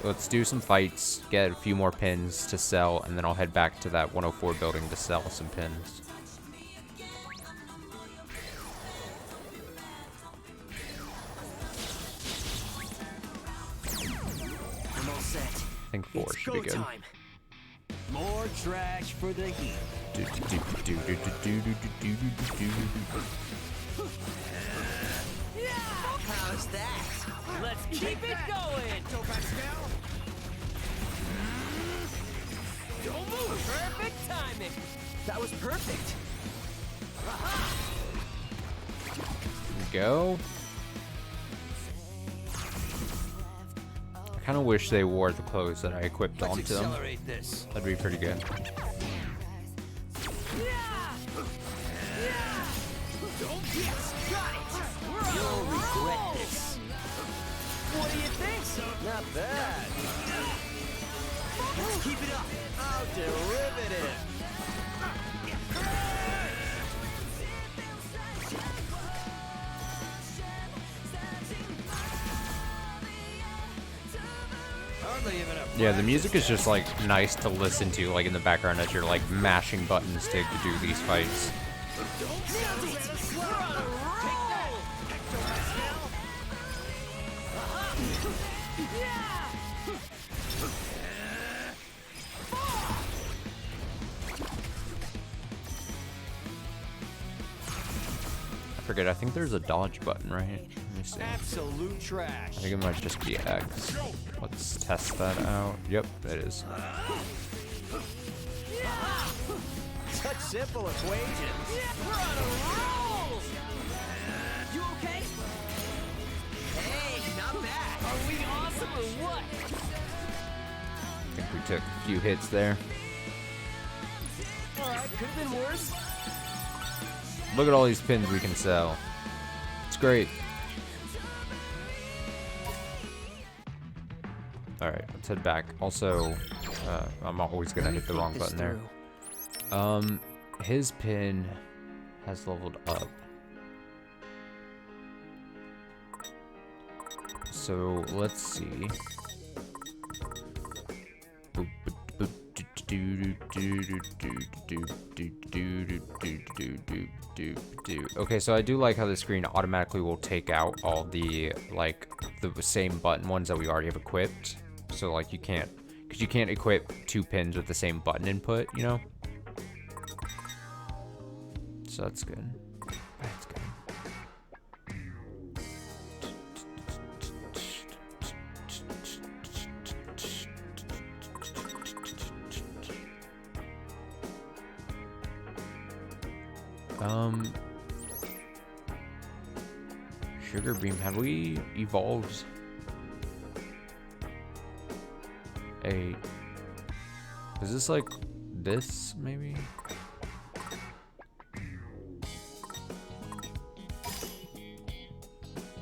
Let's do some fights, get a few more pins to sell, and then I'll head back to that 104 building to sell some pins. I'm all set. I think 4 should be good. Time. More trash for the heat. How's that? Let's keep it going. Don't move. Perfect timing. That was perfect. Go. I kind of wish they wore the clothes that I equipped Let's onto them. accelerate this. That'd be pretty good. You'll regret this. What do you think? Not bad. Let's keep it up. How derivative. Yeah, the music is just like nice to listen to, like in the background as you're like mashing buttons to do these fights. I forget, I think there's a dodge button, right? Let me see. Absolute trash. I think it might just be X. Let's test that out. Yep, it is. Such simple equations. We're on a roll. You okay? Hey, not bad. Are we awesome or what? I think we took a few hits there. Could have been worse. Look at all these pins we can sell. It's great. Alright, let's head back. Also, I'm always gonna hit the wrong button there. His pin has leveled up. So let's see. Okay, so I do like how the screen automatically will take out all the like the same button ones that we already have equipped. So like you can't, because you can't equip 2 pins with the same button input, you know. So that's good. That's good. Sugar Beam, have we evolved a... Is this like this, maybe?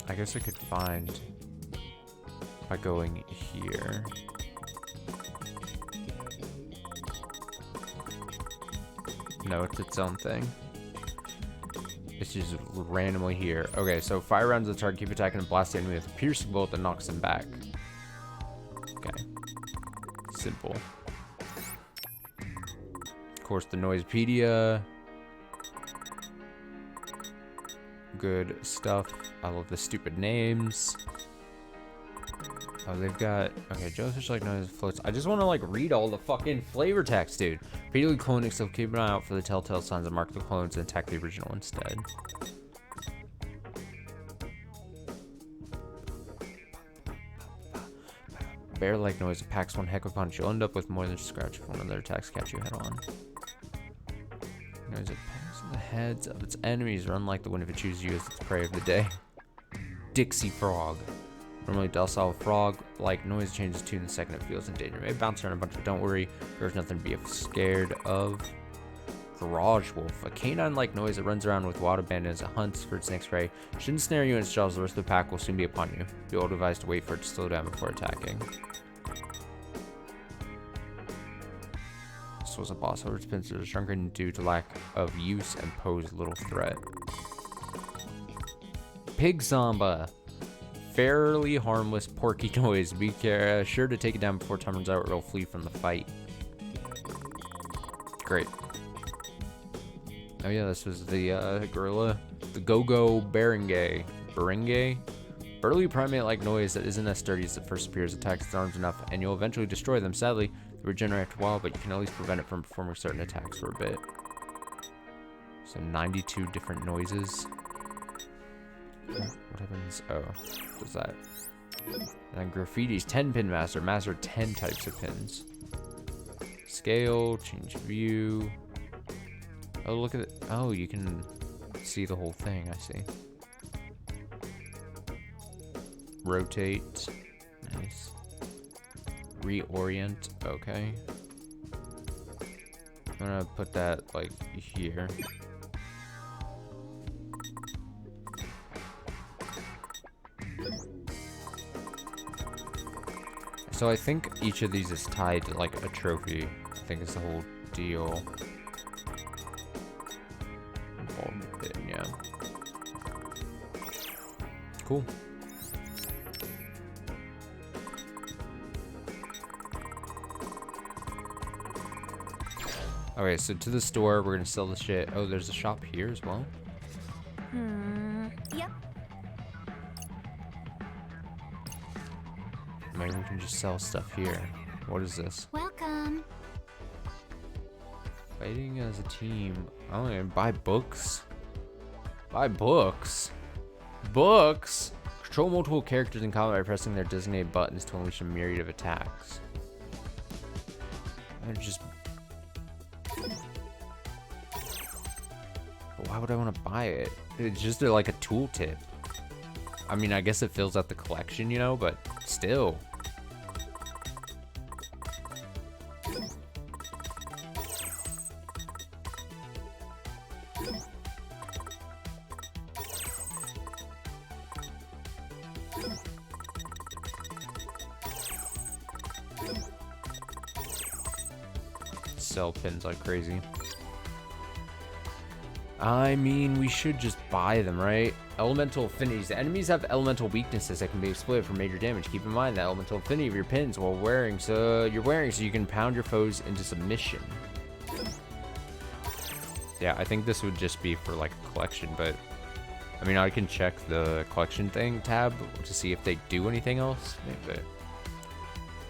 I guess I could find by going here. No, it's its own thing. It's just randomly here. Okay, so fire rounds at the target, keep attacking and blast the enemy with a piercing bolt that knocks them back. Okay. Simple. Of course, the Noisepedia. Good stuff. I love the stupid names. Oh, they've got... Okay, Jellyfish like noise floats. I just want to, like, read all the fucking flavor text, dude. Repeatedly clone itself. Keep an eye out for the telltale signs and mark the clones and attack the original instead. Bear-like noise. It packs one heck of a punch. You'll end up with more than just a scratch if one of their attacks catch you head on. Noise. It packs the heads of its enemies. Run like the wind if it chooses you as its prey of the day. Dixie Frog. Normally docile frog, like noise changes tune the second it feels in danger. It may bounce around a bunch, but don't worry, there's nothing to be scared of. Garage Wolf, a canine-like noise that runs around with wild abandon as it hunts for its next prey. Shouldn't snare you in its jaws, the rest of the pack will soon be upon you. Be well advised to wait for it to slow down before attacking. This was a boss over its pincers, shrunken due to lack of use and pose little threat. Pig Samba. Fairly harmless porky noise. Be sure to take it down before time runs out or it'll flee from the fight. Great. Oh yeah, this was the gorilla. The Go-Go Barangay. Barangay? Burly primate-like noise that isn't as sturdy as it first appears. Attacks its arms enough and you'll eventually destroy them. Sadly, they regenerate after a while, but you can at least prevent it from performing certain attacks for a bit. So 92 different noises. What happens? Oh, what's that? And then graffiti's 10 pin master. Master 10 types of pins. Scale, change view. Oh, look at it. Oh, you can see the whole thing. I see. Rotate. Nice. Reorient. Okay. I'm gonna put that like here. So I think each of these is tied to like a trophy. I think it's the whole deal. Involved with it, yeah. Cool. Okay, so to the store, we're gonna sell the shit. Oh, there's a shop here as well. Yep. Maybe we can just sell stuff here. What is this? Welcome. Fighting as a team. Oh, and buy books. Buy books. Books. Control multiple characters in combat by pressing their designated buttons to unleash a myriad of attacks. They're just. But why would I want to buy it? It's just like a tooltip. I mean, I guess it fills out the collection, you know, but still. Sell pins like crazy. I mean, we should just buy them, right? Elemental affinities. The enemies have elemental weaknesses that can be exploited for major damage. Keep in mind that elemental affinity of your pins while wearing, so you can pound your foes into submission. Yeah, I think this would just be for like a collection, but I mean, I can check the collection thing tab to see if they do anything else. Maybe.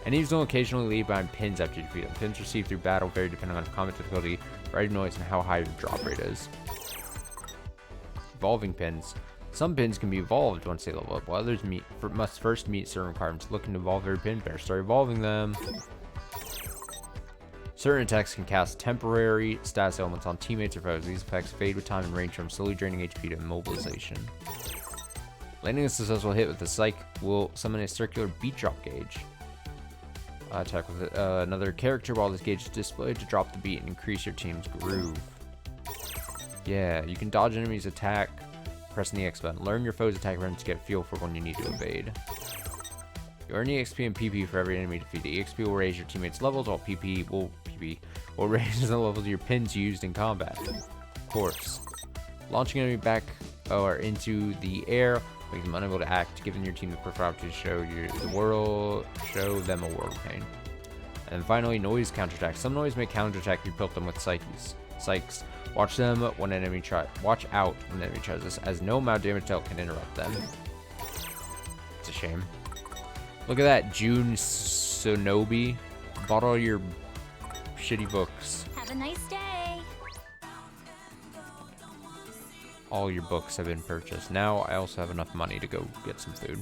Enemies will occasionally leave behind pins after you defeat them. Pins received through battle vary depending on combat difficulty, variety of noise, and how high your drop rate is. Evolving pins. Some pins can be evolved once they level up, while others must first meet certain requirements. Looking to evolve every pin, better start evolving them. Certain attacks can cast temporary status elements on teammates or foes. These effects fade with time and range from slowly draining HP to immobilization. Landing a successful hit with the Psych will summon a circular beat drop gauge. Attack with another character while this gauge is displayed to drop the beat and increase your team's groove. Yeah, you can dodge enemies' attack, pressing the X button. Learn your foe's attack patterns to get a feel for when you need to evade. You earn EXP and PP for every enemy defeated. EXP will raise your teammates' levels, while PP will raise the levels of your pins used in combat. Of course. Launching enemy back or into the air makes them unable to act, giving your team the perfect opportunity to show them a world of pain. And finally, noise counterattack. Some noise may counterattack if you pelt them with psychs. Watch out when an enemy tries this, as no amount of damage dealt can interrupt them. It's a shame. Look at that, June Sonobi. Bought all your shitty books. Have a nice day. All your books have been purchased. Now I also have enough money to go get some food.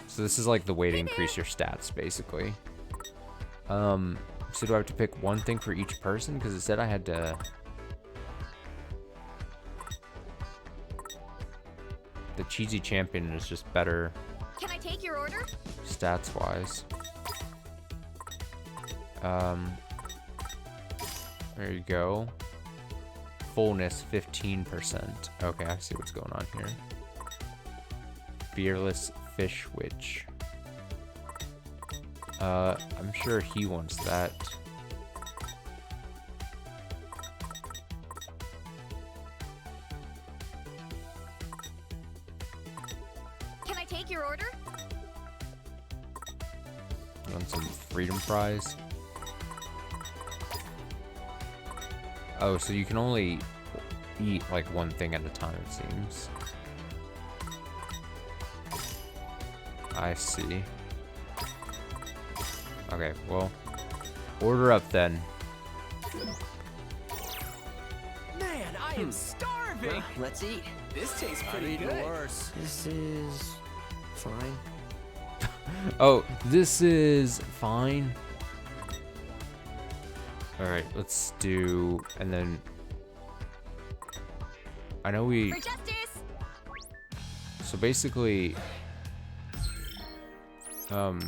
So this is like the way to increase your stats, basically. So do I have to pick one thing for each person? Because it said I had to... The cheesy champion is just better... Can I take your order? Stats wise. There you go. Fullness 15%. Okay, I see what's going on here. Fearless Fish Witch. I'm sure he wants that. Can I take your order? You want some freedom fries? Oh, so you can only eat like one thing at a time, it seems. I see. Okay, well, order up then. Man, I am starving. Let's eat. This tastes pretty good. Worse. This is fine. Oh, this is fine. Alright, let's do, and then, I know we, For justice. so basically, because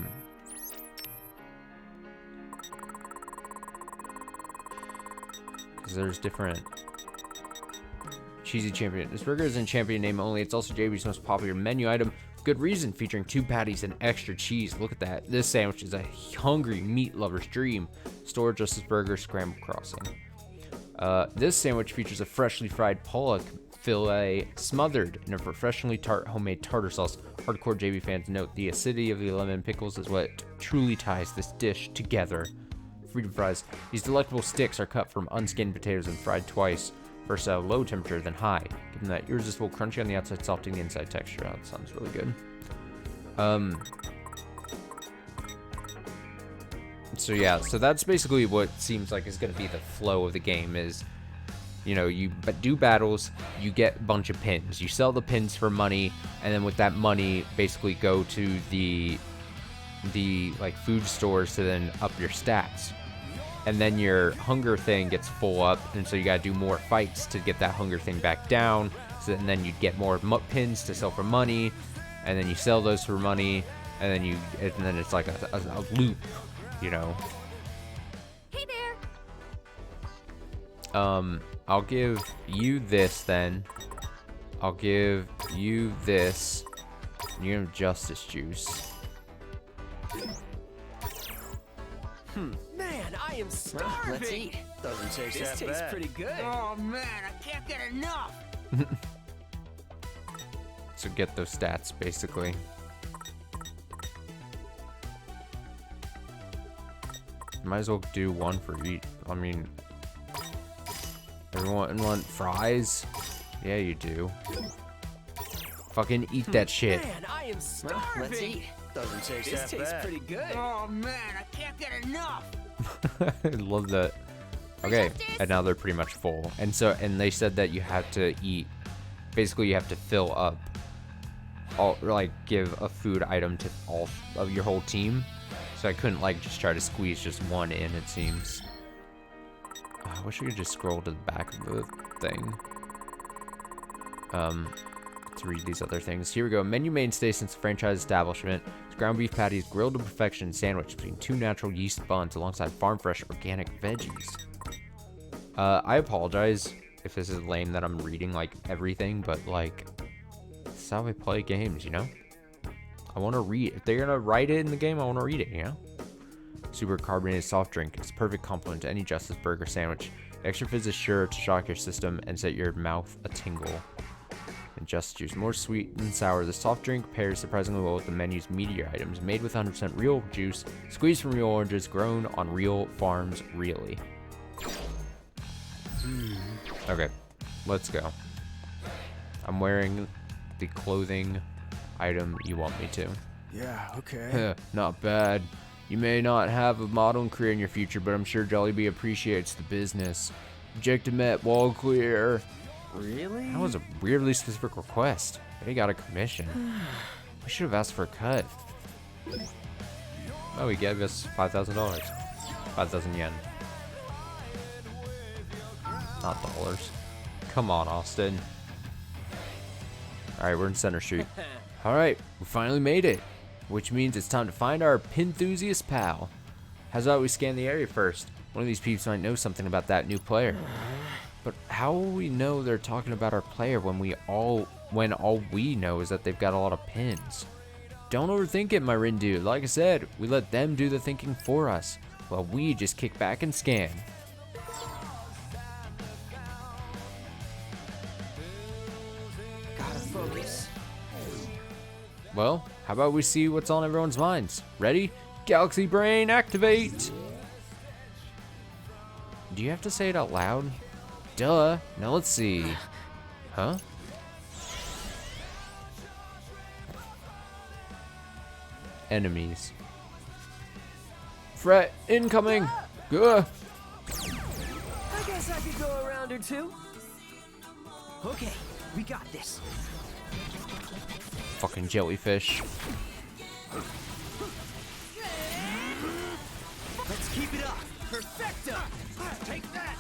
there's different cheesy champion. This burger is in champion name only. It's also JB's most popular menu item. Good reason, featuring 2 patties and extra cheese. Look at that. This sandwich is a hungry meat lover's dream. Store Justice Burger Scramble Crossing. This sandwich features a freshly fried pollock fillet smothered in a professionally tart homemade tartar sauce. Hardcore JB fans note the acidity of the lemon pickles is what truly ties this dish together. Freedom fries. These delectable sticks are cut from unskinned potatoes and fried twice. First at a low temperature, then high. Give them that irresistible crunchy on the outside, softening the inside texture. Oh, that sounds really good. So yeah, so that's basically what seems like is going to be the flow of the game is, you know, you do battles, you get a bunch of pins. You sell the pins for money, and then with that money, basically go to the like food stores to then up your stats. And then your hunger thing gets full up, and so you gotta do more fights to get that hunger thing back down. So and then you get more pins to sell for money, and then you sell those for money, and then it's like a loop, you know. Hey there. I'll give you this then. I'll give you this. You have Justice Juice. Man, I am starving. Let's eat. Doesn't taste This that tastes bad. pretty good. Oh man, I can't get enough. So get those stats, basically. Might as well do one for each. I mean, everyone want fries? Yeah, you do. Fucking eat that shit. Man, I am starving. Let's eat. Doesn't taste This that tastes bad. pretty good. Oh man, I can't get enough. I love that. Okay, and now they're pretty much full. And they said that you have to eat, basically you have to fill up all, like give a food item to all of your whole team. So I couldn't like just try to squeeze just one in, it seems. Oh, I wish I could just scroll to the back of the thing. To read these other things. Here we go. Menu mainstay since the franchise establishment. It's ground beef patties grilled to perfection, sandwiched between 2 natural yeast buns alongside farm fresh organic veggies. I apologize if this is lame that I'm reading like everything, but like this is how I play games, you know? I want to read. If they're gonna write it in the game, I want to read it, you know? Super carbonated soft drink. It's a perfect complement to any Justice Burger sandwich. The extra fizz is sure to shock your system and set your mouth a tingle. And Just Juice. More sweet than sour, the soft drink pairs surprisingly well with the menu's meatier items. Made with 100% real juice, squeezed from real oranges, grown on real farms, really. Okay, let's go. I'm wearing the clothing item you want me to. Yeah, okay. Not bad. You may not have a modeling career in your future, but I'm sure Jollibee appreciates the business. Objective met, wall clear. Really? That was a weirdly specific request. They got a commission. We should have asked for a cut. Oh, he gave us $5,000. 5,000 yen. Not dollars. Come on, Austin. Alright, we're in Center Street. Alright, we finally made it. Which means it's time to find our Pinthusiast pal. How's about we scan the area first? One of these peeps might know something about that new player. But how will we know they're talking about our player when all we know is that they've got a lot of pins? Don't overthink it, my Rindu. Like I said, we let them do the thinking for us, while we just kick back and scan. Gotta focus. Well, how about we see what's on everyone's minds? Ready? Galaxy Brain, activate! Do you have to say it out loud? Duh. Now let's see. Huh? Enemies. Fret incoming! Gah! I guess I could go a round or two. Okay, we got this. Fucking jellyfish. Let's keep it up. Perfecto. Take that.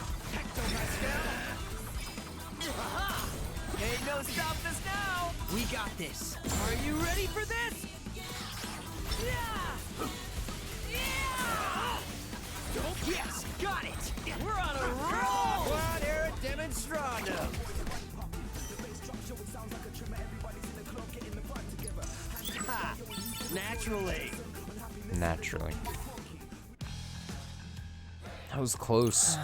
Ain't no stopping us now. We got this. Are you ready for this? Yes, got it. We're on a roll. Quad era demonstrando. Ha! Naturally. Naturally. That was close.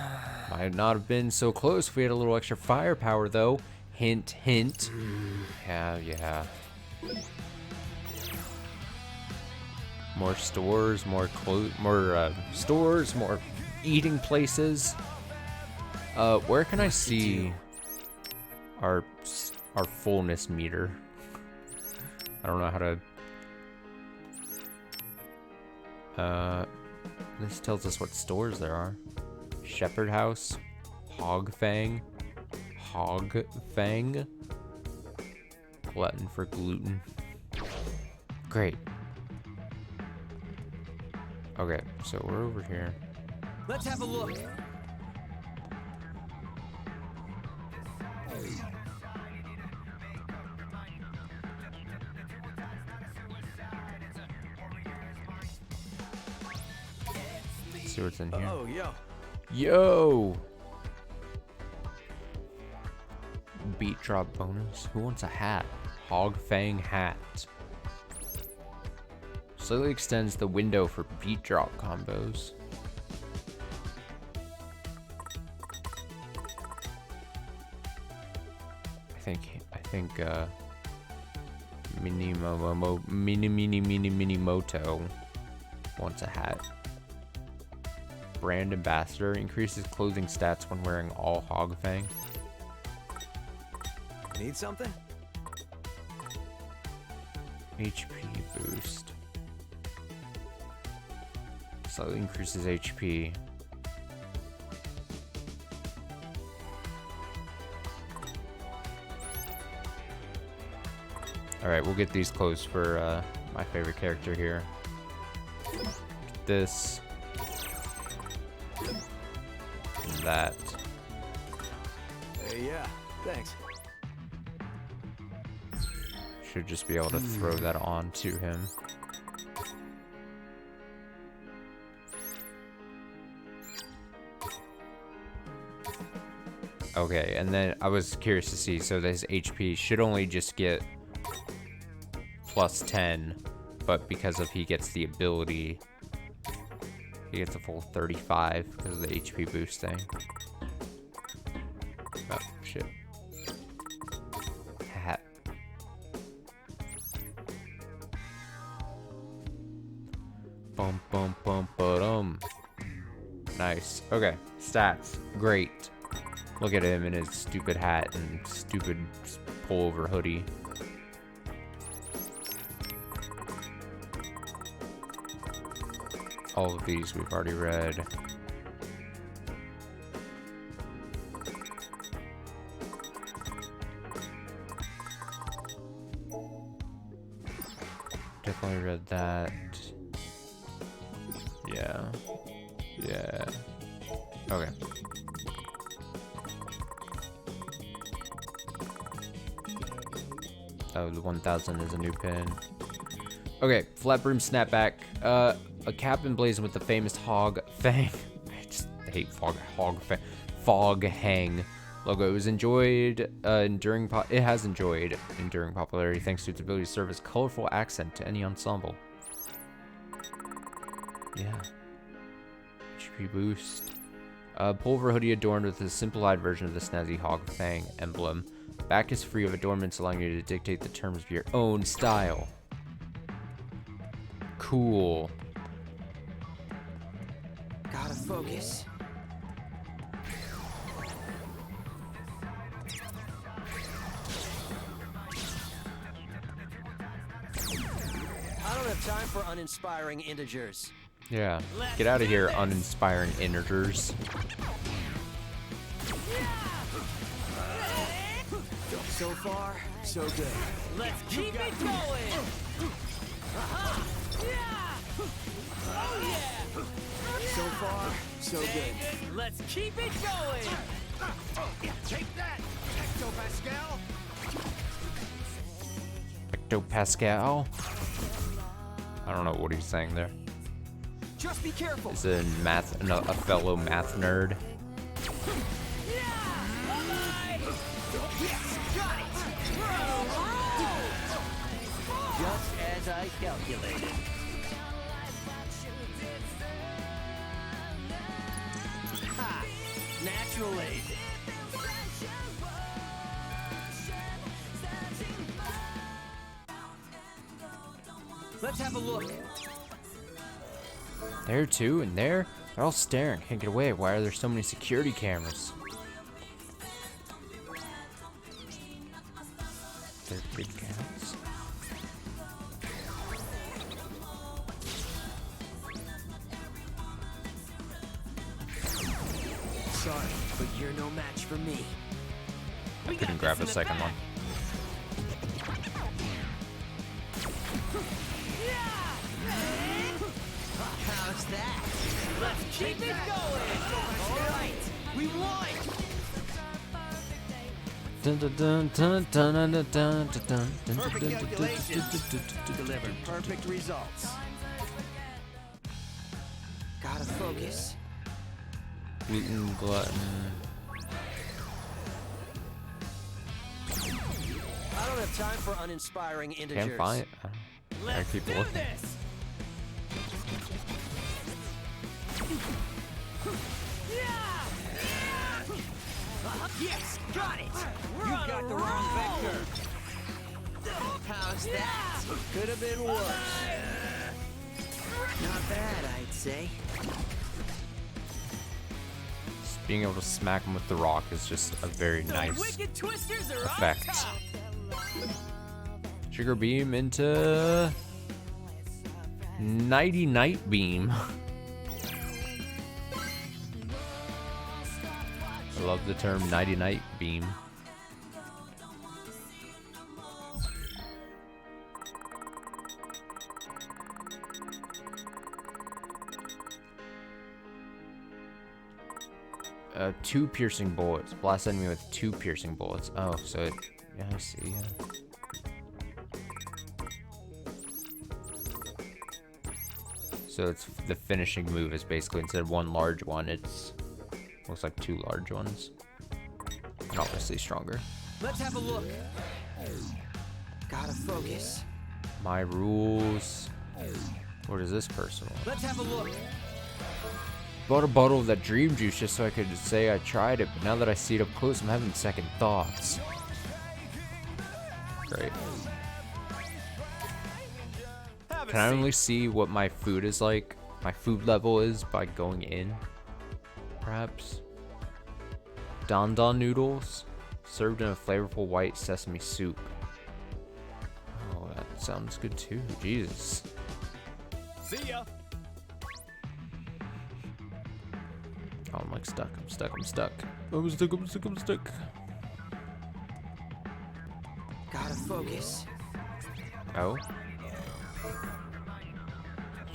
Might not have been so close if we had a little extra firepower, though. Hint, hint. Yeah. More stores, more stores, more eating places. Where can I see our fullness meter? I don't know how to. This tells us what stores there are. Shepherd House, Hogfang, Glutton for gluten. Great. Okay, so we're over here. Let's have a look. Let's see what's in here. Oh, yo. Yo! Beat drop bonus. Who wants a hat? Hogfang hat. Slightly extends the window for beat drop combos. I think Mini Moto wants a hat. Brand ambassador increases clothing stats when wearing all Hogfang. Need something? HP boost. Slightly increases HP. Alright, we'll get these clothes for my favorite character here. this. And that. Yeah, thanks. Should just be able to throw that on to him. Okay, and then I was curious to see, so his HP should only just get plus 10, but because of he gets the ability, he gets a full 35 because of the HP boost thing. Oh, shit. Hat. Bum, bum, bum, ba-dum. Nice. Okay, stats. Great. Look at him in his stupid hat and stupid pullover hoodie. All of these we've already read. Definitely read that. Yeah. Yeah. Okay. Oh, the 1000 is a new pin. Okay, flat broom snapback. A cap emblazoned with the famous hog fang. I just hate fog hang logo. It was enjoyed it has enjoyed enduring popularity thanks to its ability to serve as colorful accent to any ensemble. Yeah. HP boost. Pullover hoodie adorned with a simplified version of the snazzy hog fang emblem. Back is free of adornments, allowing you to dictate the terms of your own style. Cool. Gotta focus. I don't have time for uninspiring integers. Yeah. Get out of here, uninspiring integers. So far, so good. Let's keep it going! So far, so good. Let's keep it going! Take that, Hectopascal. Hectopascal? I don't know what he's saying there. Just be careful. Is it a fellow math nerd? Just as I calculated. Ha! Natural aid. Let's have a look. There too, and there? They're all staring. Can't get away. Why are there so many security cameras? They're big cats. Sorry, but you're no match for me. I couldn't grab the second one. How's that? Let's keep it going! All right, we won. Dun, dun, dun, dun, dun, dun, dun, dun, dun, dun, Perfect dun, calculations delivered perfect results. Gotta focus. Gluten, glutton. I don't have time for uninspiring integers. Can't find it. I keep looking. Yes, got it. You got the wrong vector. How's that? Could have been worse. Not bad, I'd say. Just being able to smack him with the rock is just a very nice Wicked twisters are on effect. top. Sugar beam into Nighty Night Beam. I love the term Nighty Night Beam. 2 piercing bullets. Blast enemy with 2 piercing bullets. Oh, so it... Yeah, I see, yeah. So it's the finishing move is basically instead of 1 large one, it's looks like 2 large ones. And obviously stronger. Let's have a look. Gotta focus. My rules. What is this personal? Let's have a look. Bought a bottle of that dream juice just so I could say I tried it, but now that I see it up close, I'm having second thoughts. Great. Can I only see what my food is like? My food level is by going in? Perhaps? Don Don noodles, served in a flavorful white sesame soup. Oh, that sounds good too. Jesus. See ya. Oh, I'm like stuck. I'm stuck. I'm stuck. I'm stuck. I'm stuck. I'm stuck. Gotta focus. Oh.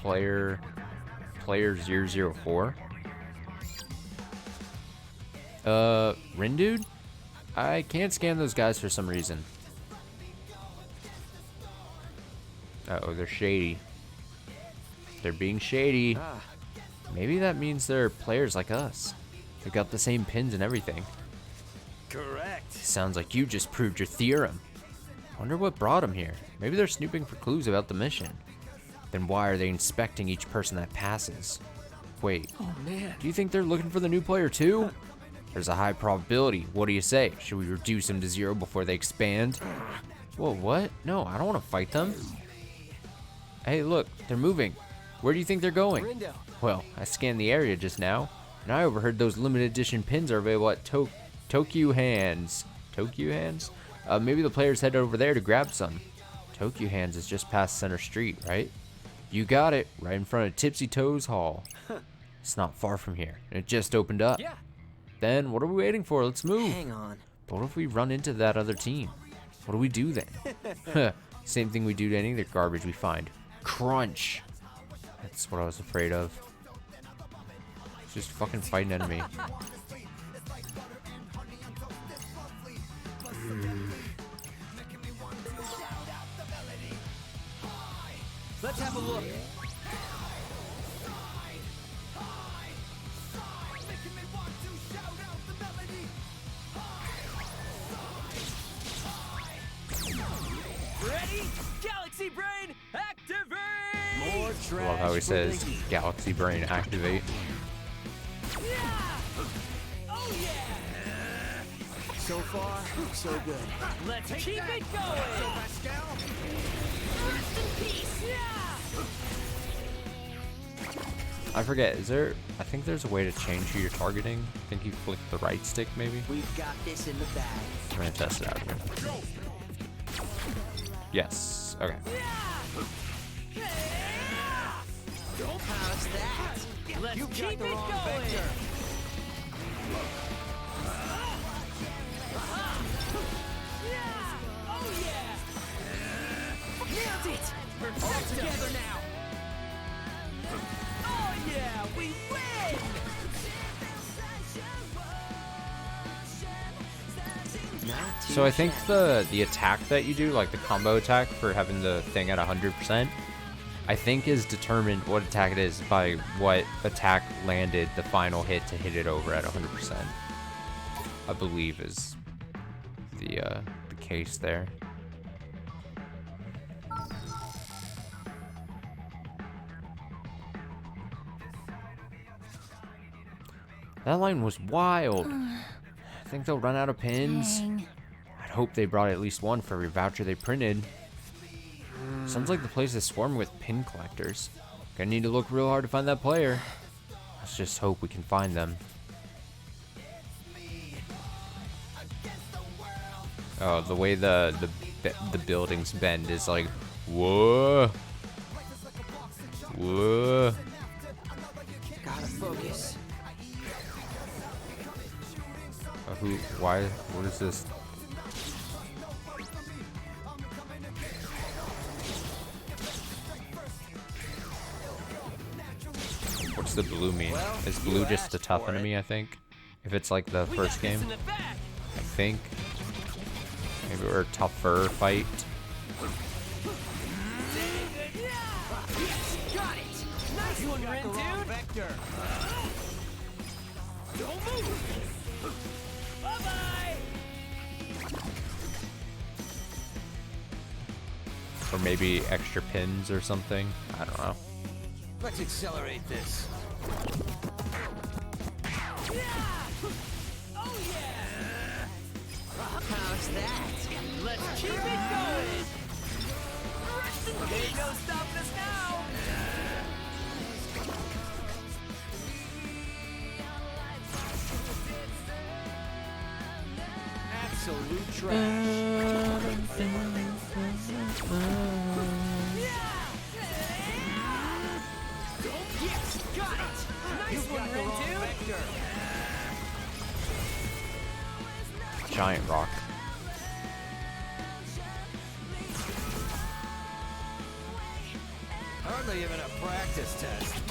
Player 004. Rindude? I can't scan those guys for some reason. Uh-oh, they're shady. They're being shady. Maybe that means they're players like us. They've got the same pins and everything. Correct. Sounds like you just proved your theorem. Wonder what brought them here. Maybe they're snooping for clues about the mission. Then why are they inspecting each person that passes? Wait, Oh man. do you think they're looking for the new player too? There's a high probability. What do you say? Should we reduce them to 0 before they expand? Whoa, what? No, I don't want to fight them. Hey, look, they're moving. Where do you think they're going? Rindo. Well, I scanned the area just now, and I overheard those limited edition pins are available at Tokyo Hands. Tokyo Hands? Maybe the players headed over there to grab some. Tokyo Hands is just past Center Street, right? You got it, right in front of Tipsy Toes Hall. It's not far from here, and it just opened up. Yeah. Then, what are we waiting for? Let's move. Hang on. But what if we run into that other team? What do we do then? Same thing we do to any other garbage we find. Crunch. That's what I was afraid of. Just fucking fight an enemy. Let's have a look. Ready? Galaxy Brain, activate! More I trash. love how he for says the heat. Galaxy Brain activate. Yeah! Oh yeah! So far, so good. Let's keep it going! Rest in peace! Yeah! I forget, is there... I think there's a way to change who you're targeting. I think you flick the right stick, maybe? We've got this in the bag. I'm gonna test it out here. Yes. Okay. How's that? Let's You keep got it the wrong going! vector. Yeah! Oh yeah! Nailed it! We're all together now! Oh yeah! We win! Not too So I think shabby. the attack that you do, like the combo attack for having the thing at 100%, I think is determined what attack it is by what attack landed the final hit to hit it over at 100%. I believe is the case there. That line was wild. I think they'll run out of pins. Dang. I'd hope they brought at least one for every voucher they printed. Sounds like the place is swarming with pin collectors. Gonna need to look real hard to find that player. Let's just hope we can find them. Oh, the way the buildings bend is like, whoa, whoa. Gotta focus. Who? Why? What is this? What's the blue mean? Is blue just a tough enemy, I think? If it's like the first game, I think. Maybe we're a tougher fight. Got it! Nice one, Ren, dude! Vector. Don't move! Bye-bye! Or maybe extra pins or something. I don't know. Let's accelerate this. Oh yeah! How's that? Let's keep it going! Ain't no stopping us now! Absolute trash. Yes, got it! Nice one, Ren, dude! Giant rock. Hardly even a practice test.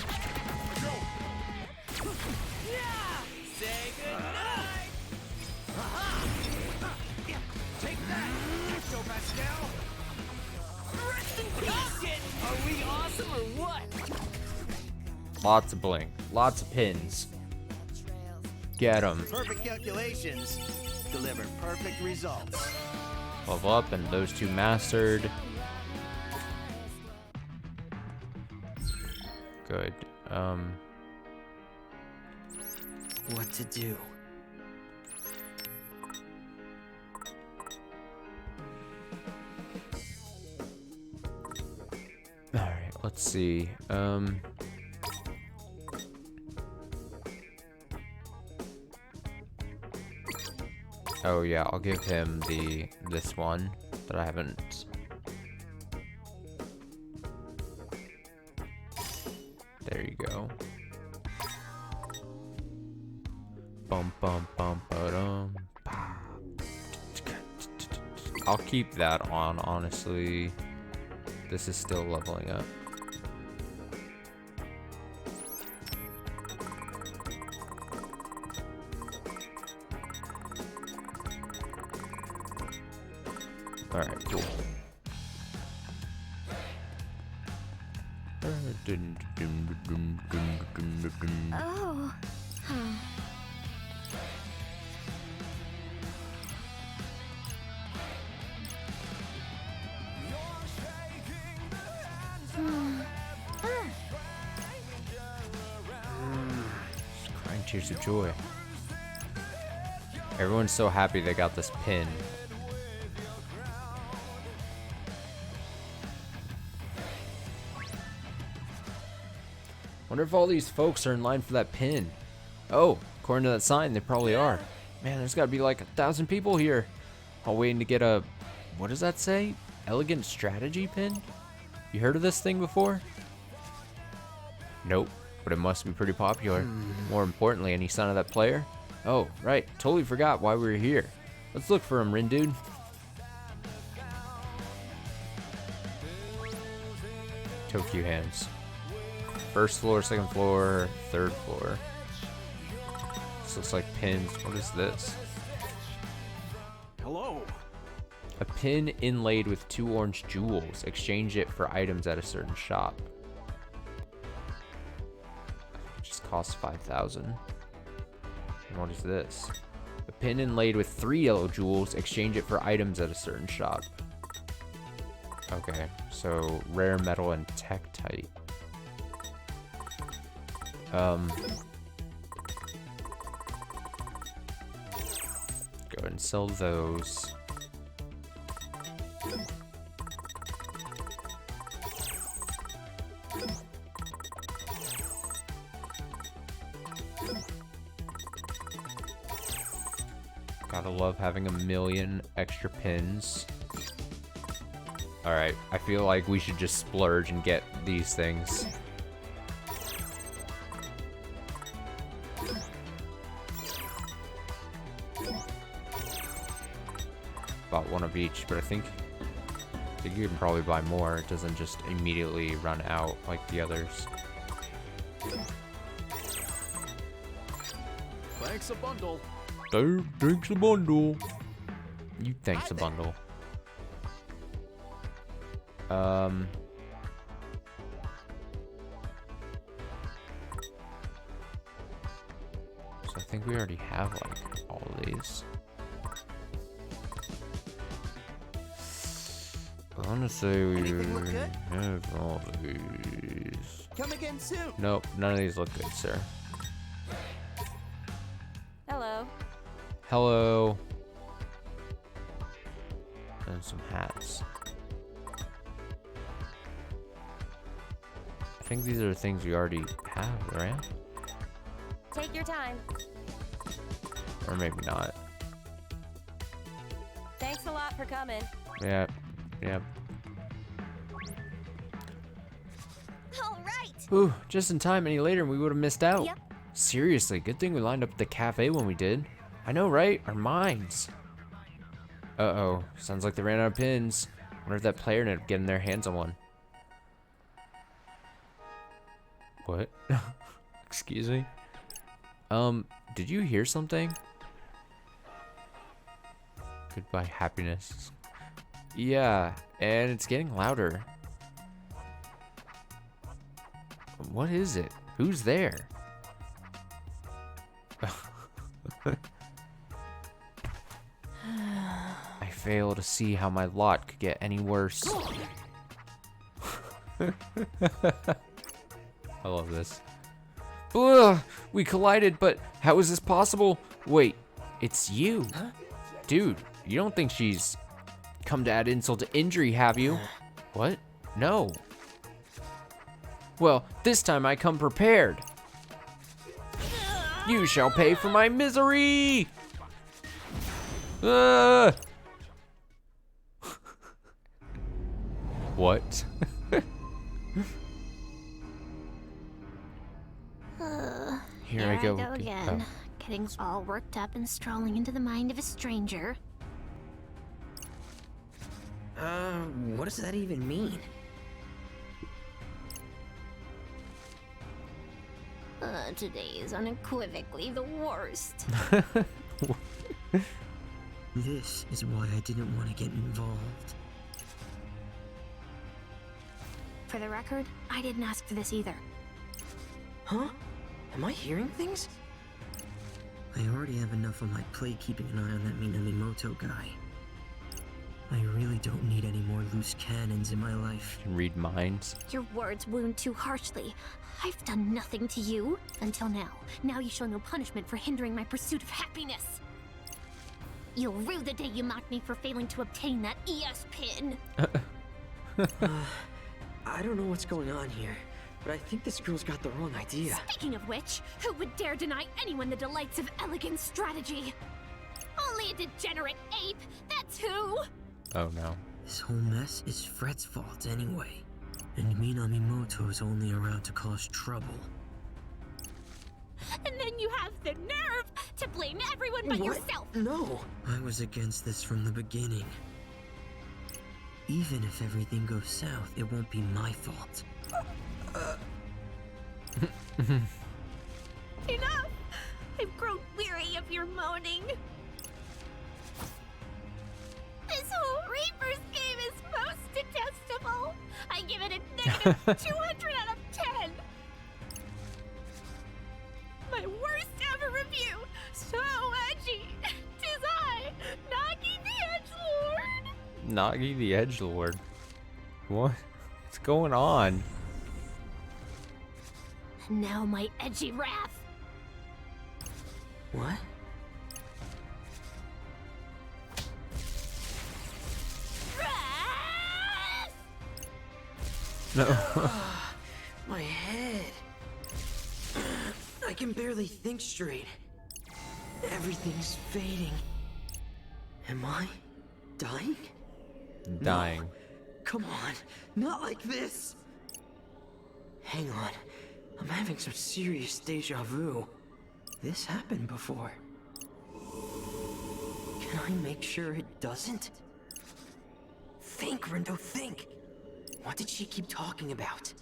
Say goodnight! Take that! Let's go, Pascal! Rest in peace! Are we awesome or what? Lots of bling. Lots of pins. Get them. Perfect calculations deliver perfect results. Level up and those two mastered. Good. What to do? Alright, let's see. Oh yeah, I'll give him this one that I haven't. There you go. Bum bum bum ba-dum. I'll keep that on, honestly. This is still leveling up. Alright, cool. Oh. Huh. Crying tears of joy. Everyone's so happy they got this pin. Wonder if all these folks are in line for that pin. Oh, according to that sign, they probably are. Man, there's gotta be like 1,000 people here. All waiting to get a, what does that say? Elegant strategy pin? You heard of this thing before? Nope, but it must be pretty popular. More importantly, any sign of that player? Oh, right, totally forgot why we were here. Let's look for him, Rin dude. Tokyo hands. First floor, second floor, third floor. This looks like pins. What is this? Hello. A pin inlaid with 2 orange jewels. Exchange it for items at a certain shop. It just costs 5,000. And what is this? A pin inlaid with 3 yellow jewels. Exchange it for items at a certain shop. Okay, so rare metal and tektite. Go ahead and sell those. Gotta love having 1,000,000 extra pins. Alright, I feel like we should just splurge and get these things. Bought one of each, but I think you can probably buy more. It doesn't just immediately run out like the others. Thanks a bundle. Thanks a bundle. You thanks a bundle. So I think we already have like all of these. I want to say we have all of these. Come again soon. Nope, none of these look good, sir. Hello. Hello. And some hats. I think these are the things we already have, right? Take your time. Or maybe not. Thanks a lot for coming. Yeah. Yep. All right. Ooh, just in time. Any later and we would have missed out. Yep. Seriously, good thing we lined up at the cafe when we did. I know, right? Our minds. Uh-oh. Sounds like they ran out of pins. Wonder if that player ended up getting their hands on one. What? Excuse me? Did you hear something? Goodbye, happiness. Yeah, and it's getting louder. What is it? Who's there? I fail to see how my lot could get any worse. I love this. Ugh, we collided, but how is this possible? Wait, it's you. Huh? Dude, you don't think she's come to add insult to injury, have you? What? No. Well, this time I come prepared. You shall pay for my misery! What? Here I go. again. Getting all worked up and strolling into the mind of a stranger. What does that even mean? Today is unequivocally the worst. This is why I didn't want to get involved. For the record, I didn't ask for this either. Huh? Am I hearing things? I already have enough on my plate keeping an eye on that Minamoto guy. I really don't need any more loose cannons in my life. Can read minds. Your words wound too harshly. I've done nothing to you until now. Now you show no punishment for hindering my pursuit of happiness. You'll rue the day you mocked me for failing to obtain that ES pin. I don't know what's going on here, but I think this girl's got the wrong idea. Speaking of which, who would dare deny anyone the delights of elegant strategy? Only a degenerate ape, that's who! Oh no. This whole mess is Fred's fault anyway. And Minamoto is only around to cause trouble. And then you have the nerve to blame everyone but yourself! No! I was against this from the beginning. Even if everything goes south, it won't be my fault. Enough! I've grown weary of your moaning. This whole Reaper's game is most detestable. I give it a negative 200 out of 10. My worst ever review. So edgy. 'Tis I, Nagi the Edgelord. Nagi the Edgelord. What? What's going on? And now my edgy wrath. What? Wrath! No. My head. I can barely think straight. Everything's fading. Am I dying? Dying. No. Come on, not like this. Hang on, I'm having some serious deja vu. This happened before. Can I make sure it doesn't? Think, Rindo, think. What did she keep talking about?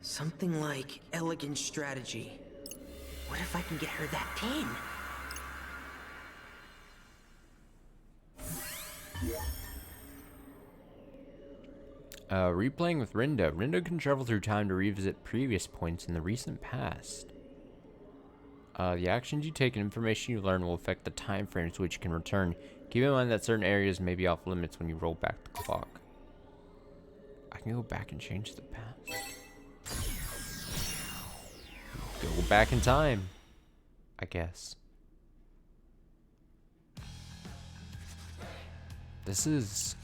Something like elegant strategy. What if I can get her that pin? Replaying with Rindo. Rindo can travel through time to revisit previous points in the recent past. The actions you take and information you learn will affect the time frames to which you can return. Keep in mind that certain areas may be off limits when you roll back the clock. I can go back and change the past. Go back in time, I guess. This is...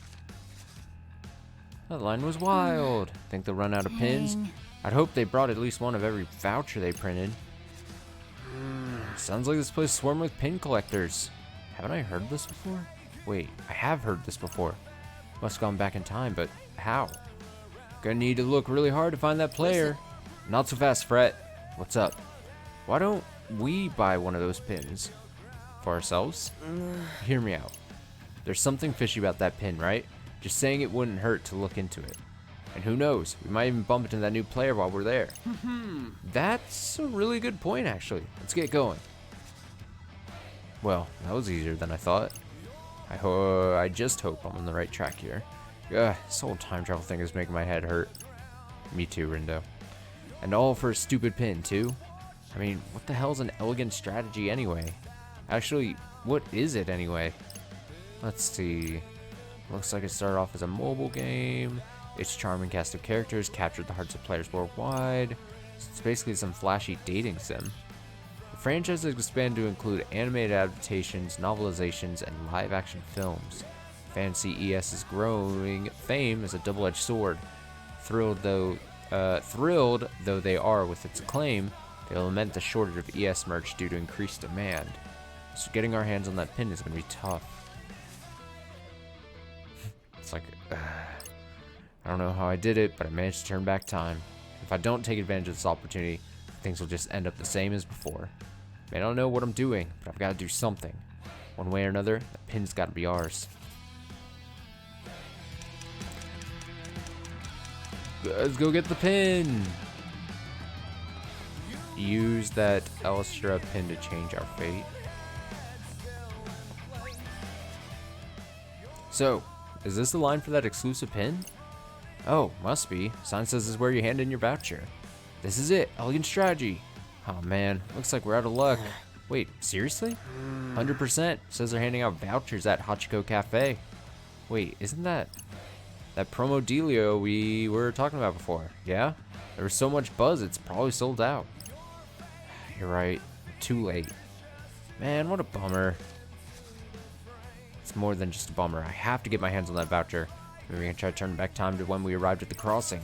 That line was wild. Think they'll run out of pins? I'd hope they brought at least one of every voucher they printed. Sounds like this place swarmed with pin collectors. Haven't I heard this before? Wait, I have heard this before. Must have gone back in time, but how? Gonna need to look really hard to find that player. Not so fast, Fret. What's up? Why don't we buy one of those pins? For ourselves? Hear me out. There's something fishy about that pin, right? Just saying it wouldn't hurt to look into it. And who knows, we might even bump into that new player while we're there. That's a really good point, actually. Let's get going. Well, that was easier than I thought. I just hope I'm on the right track here. This whole time travel thing is making my head hurt. Me too, Rindo. And all for a stupid pin, too? I mean, what the hell's an elegant strategy anyway? Actually, what is it anyway? Let's see. Looks like it started off as a mobile game. Its charming cast of characters captured the hearts of players worldwide. It's basically some flashy dating sim. The franchise has expanded to include animated adaptations, novelizations, and live-action films. Fantasy ES's growing fame is a double-edged sword. Thrilled though they are with its acclaim, they lament the shortage of ES merch due to increased demand. So getting our hands on that pin is going to be tough. It's like, I don't know how I did it, but I managed to turn back time. If I don't take advantage of this opportunity, things will just end up the same as before. I don't know what I'm doing, but I've got to do something. One way or another, the pin's got to be ours. Let's go get the pin! Use that Elistra pin to change our fate. So, is this the line for that exclusive pin? Oh, must be. Sign says this is where you hand in your voucher. This is it. Elegant strategy. Oh man, looks like we're out of luck. Wait, seriously? 100% says they're handing out vouchers at Hachiko Cafe. Wait, isn't that promo dealio we were talking about before? Yeah? There was so much buzz, it's probably sold out. You're right. Too late. Man, what a bummer. It's more than just a bummer. I have to get my hands on that voucher. Maybe we can try to turn back time to when we arrived at the crossing.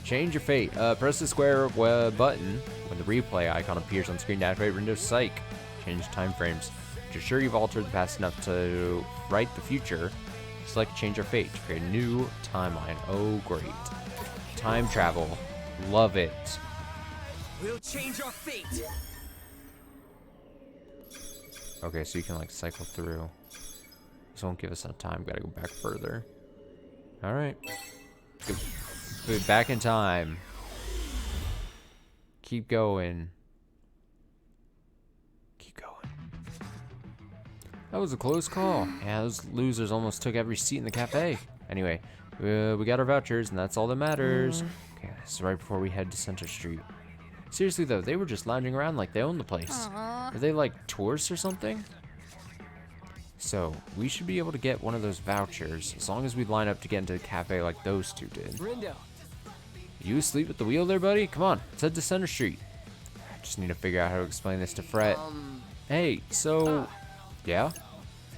Change your fate. Press the square button when the replay icon appears on screen to activate Rindo's Psych. Change time frames. To ensure you've altered the past enough to write the future, select Change Your Fate to create a new timeline. Oh, great. Time travel. Love it. We'll change our fate. Okay, so you can like cycle through. This won't give us enough time. Gotta go back further. Alright. Go back in time. Keep going. Keep going. That was a close call. Yeah, those losers almost took every seat in the cafe. Anyway, we got our vouchers, and that's all that matters. Okay, this is right before we head to Center Street. Seriously though, they were just lounging around like they owned the place. Are they like tourists or something? So, we should be able to get one of those vouchers as long as we line up to get into the cafe like those two did. Rindo. You asleep at the wheel there, buddy? Come on, let's head to Center Street. I just need to figure out how to explain this to Fret. Hey, so... Yeah?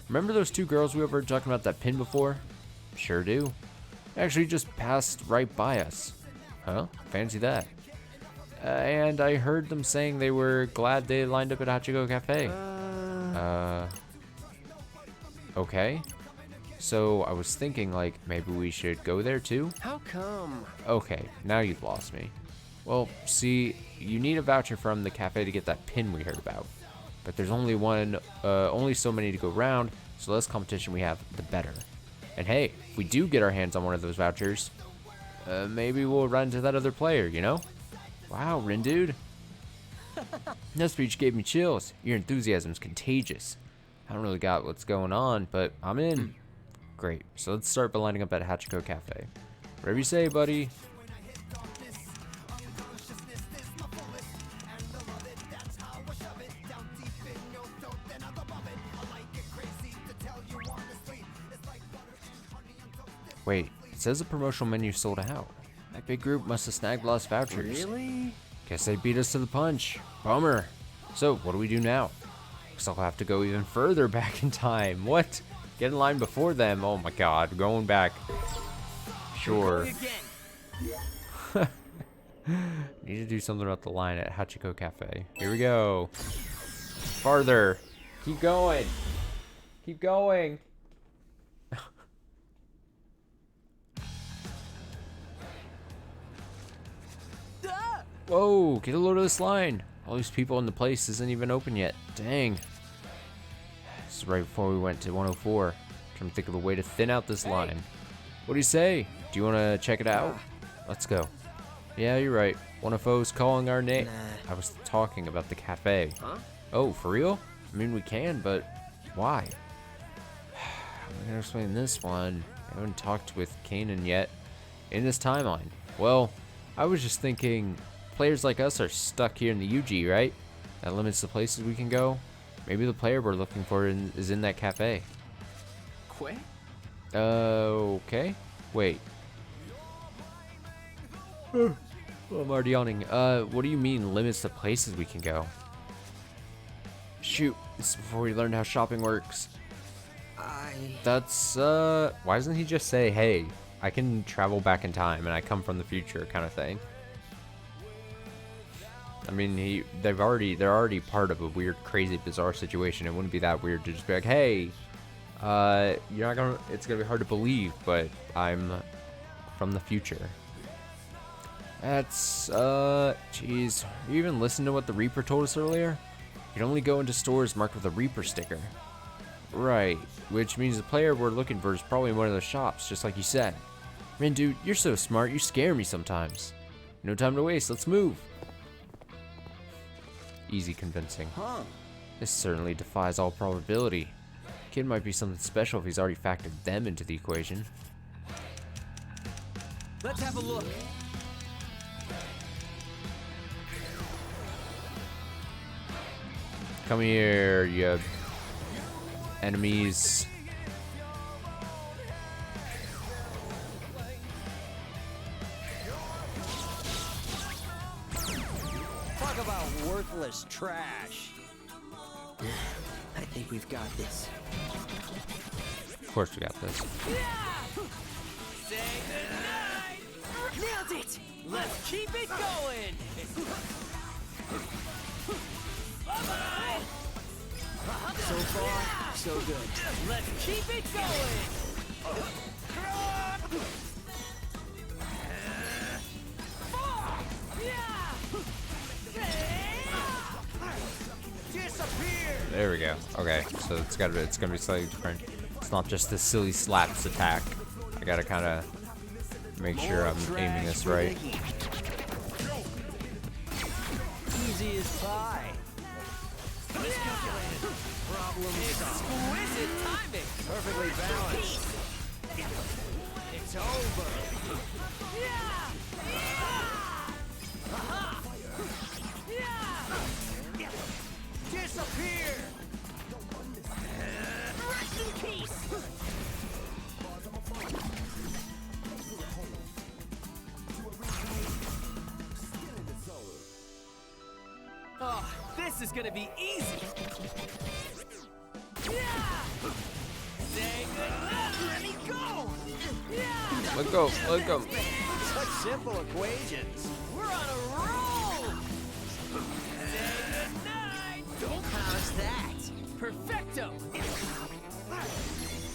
Remember those two girls we overheard talking about that pin before? Sure do. They actually just passed right by us. Huh? Fancy that. And I heard them saying they were glad they lined up at Hachiko Cafe. Okay. So I was thinking, like, maybe we should go there too? How come? Okay, now you've lost me. Well, see, you need a voucher from the cafe to get that pin we heard about. But there's only only so many to go around, so the less competition we have, the better. And hey, if we do get our hands on one of those vouchers, maybe we'll run into that other player, you know? Wow, Rindude. That speech gave me chills. Your enthusiasm's contagious. I don't really got what's going on, but I'm in. Great. So let's start by lining up at Hachiko Cafe. Whatever you say, buddy. Wait, it says the promotional menu sold out. That big group must have snagged lost vouchers. Really? Guess they beat us to the punch. Bummer. So, what do we do now? Guess I'll have to go even further back in time. What? Get in line before them. Oh my god, going back. Sure. Need to do something about the line at Hachiko Cafe. Here we go. Farther. Keep going. Keep going. Whoa, get a load of this line. All these people in the place isn't even open yet. Dang. This is right before we went to 104. Trying to think of a way to thin out this line. What do you say? Do you want to check it out? Let's go. Yeah, you're right. 104's calling our name. I was talking about the cafe. Huh? Oh, for real? I mean, we can, but why? I'm gonna explain this one. I haven't talked with Kanan yet in this timeline. Well, I was just thinking, players like us are stuck here in the UG, right? That limits the places we can go. Maybe the player we're looking for is in that cafe. Quit? Okay. Wait. Oh, I'm already yawning. What do you mean limits the places we can go? Shoot, this is before we learned how shopping works. That's, why doesn't he just say, hey, I can travel back in time and I come from the future kind of thing? I mean, they're already part of a weird, crazy, bizarre situation. It wouldn't be that weird to just be like, hey, it's gonna be hard to believe, but I'm from the future. That's, jeez. You even listen to what the Reaper told us earlier? You can only go into stores marked with a Reaper sticker. Right, which means the player we're looking for is probably in one of those shops, just like you said. Man, dude, you're so smart, you scare me sometimes. No time to waste, let's move. Easy convincing. Huh. This certainly defies all probability. Kid might be something special if he's already factored them into the equation. Let's have a look. Come here, you enemies. Talk about worthless trash. I think we've got this. Of course we got this. Nailed it! Let's keep it going! Bye-bye! So far, so good. Let's keep it going! There we go. Okay, so it's gonna be slightly different. It's not just the silly slaps attack. I gotta kind of make sure I'm aiming this right. Easy as pie. Problem solved. Exquisite timing! Perfectly balanced. It's over. Disappear. Rest in peace! Oh, this is gonna be easy! Say goodbye! Let me go! Let go, let go. Such simple equations. We're on a roll! Say goodnight! How's that? Perfecto!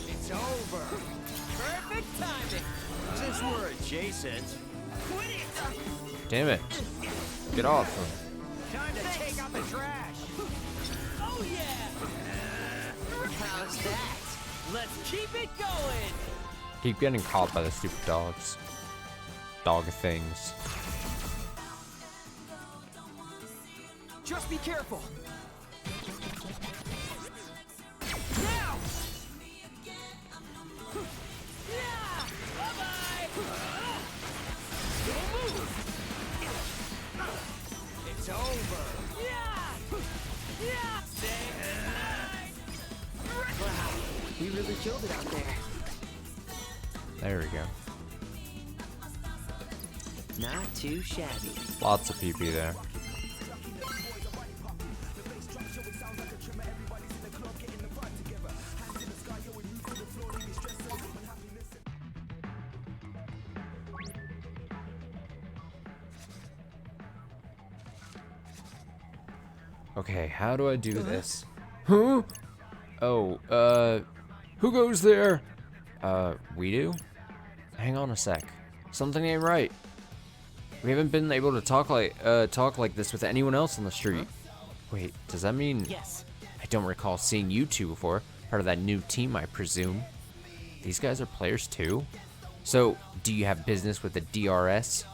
It's over. Perfect timing! Since we're adjacent, Quit it! Damn it. Get off. time to take out the trash. Oh yeah! How's that? Let's keep it going! Keep getting caught by the stupid dogs. Dog things. Just be careful. Now! Yeah! Bye-bye! Don't move! It's over. Yeah! Yeah! Wow, we really killed it out there. There we go. Not too shabby. Lots of PP there. Okay, how do I do this? Huh? Oh, who goes there? We do? Hang on a sec. Something ain't right. We haven't been able to talk like this with anyone else on the street. Wait, does that mean... Yes. I don't recall seeing you two before. Part of that new team, I presume. These guys are players too? So, do you have business with the DRS?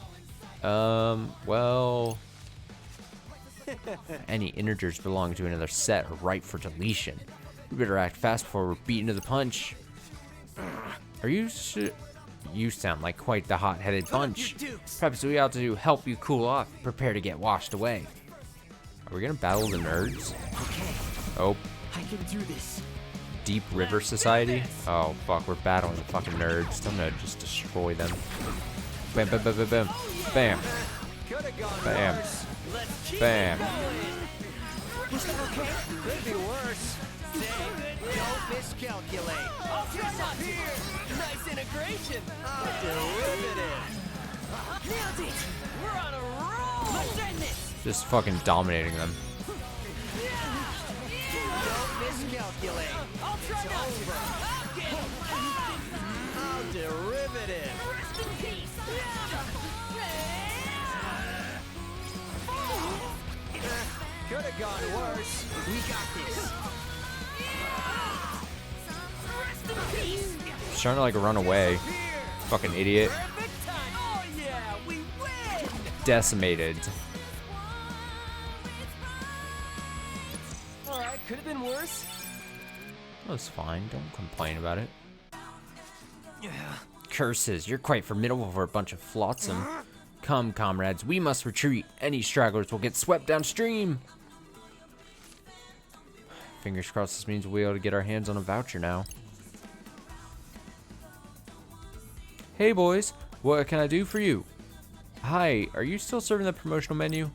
Well... Any integers belonging to another set are ripe for deletion. We better act fast before we're beaten to the punch. Are you You sound like quite the hot-headed bunch. Perhaps we ought to help you cool off, prepare to get washed away. Are we gonna battle the nerds? Okay, Oh, I can do this. Deep River Society? Oh, fuck, we're battling the fucking nerds. I'm gonna just destroy them. Bam, bam, bam, bam, bam. Bam. Bam. Bam. Was that okay? Could be worse. Don't miscalculate. I'll try not to. Nice integration. Derivative. Nailed it. We're on a roll. Let's end this. Just fucking dominating them. Don't miscalculate. I'll try not to. Okay. How derivative. Rest in peace. Could have gone worse. We got this. Rest in peace. He's trying to like run away. Fucking idiot. Perfect time. Oh yeah, we win. Decimated. All right, could have been worse. That's fine. Don't complain about it. Curses, you're quite formidable for a bunch of flotsam. Come, comrades, we must retreat. Any stragglers will get swept downstream. Fingers crossed this means we'll be able to get our hands on a voucher now. Hey boys, what can I do for you? Hi, are you still serving the promotional menu?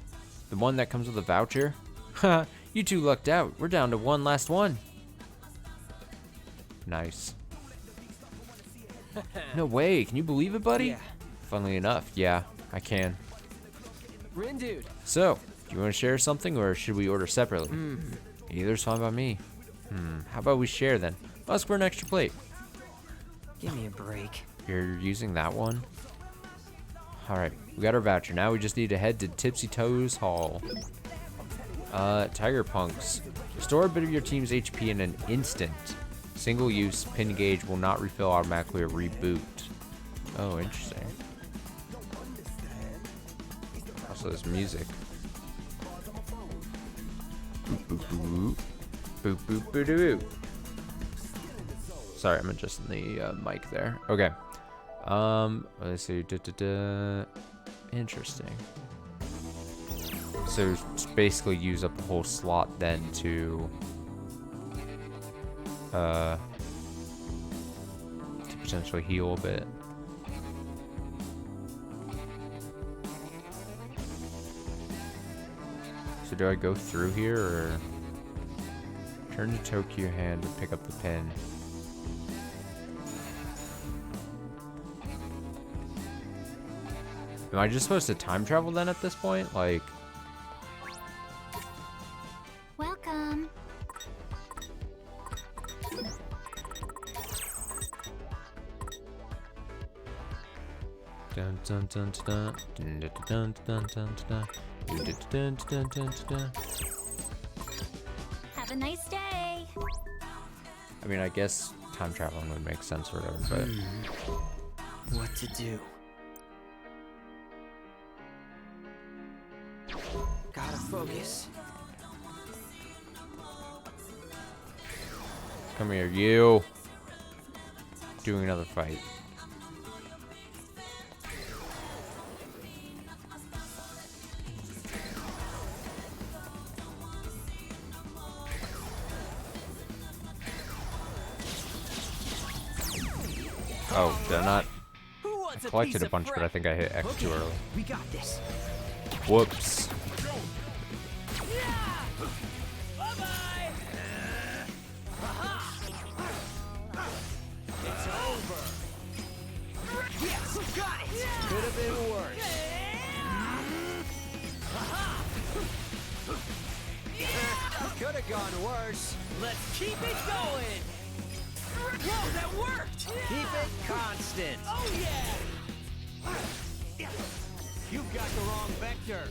The one that comes with a voucher? Ha, you two lucked out. We're down to one last one. Nice. No way, can you believe it, buddy? Yeah. Funnily enough, yeah, I can. Rin dude. So, do you want to share something or should we order separately? Either's fine by me. How about we share then? I'll ask for an extra plate. Give me a break. You're using that one? Alright, we got our voucher. Now we just need to head to Tipsy Toes Hall. Tiger Punks. Restore a bit of your team's HP in an instant. Single use, pin gauge will not refill automatically or reboot. Oh, interesting. Also, there's music. Boop, boop, boop. Boop, boop, boop, boop. Sorry, I'm adjusting the mic there. Okay. Let's see. Interesting. So just basically use up a whole slot then to potentially heal a bit. So do I go through here or turn to Tokyo hand to pick up the pin? Am I just supposed to time travel then at this point? Like, Welcome. dun dun dun dun dun dun dun dun dun dun dun dun dun dun. Have a nice day. I mean, I guess time traveling would make sense or whatever, but What to do? Gotta focus. Come here, you. Doing another fight. Oh, did I not? I collected a bunch, but I think I hit X too early. We got this. Whoops. It's over. Yes, got it. Could have been worse. Could have gone worse. Let's keep it going. Whoa, that worked. Keep it constant. Oh yeah. You've got the wrong vector.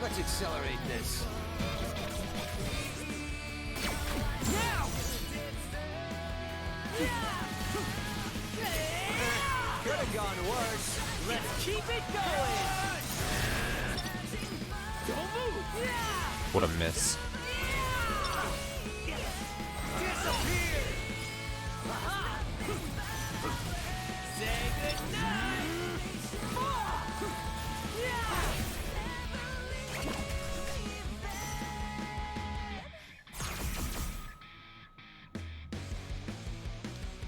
Let's accelerate this. Now! Could have gone worse. Let's keep it going. Don't move. What a miss. Disappear. Say goodnight.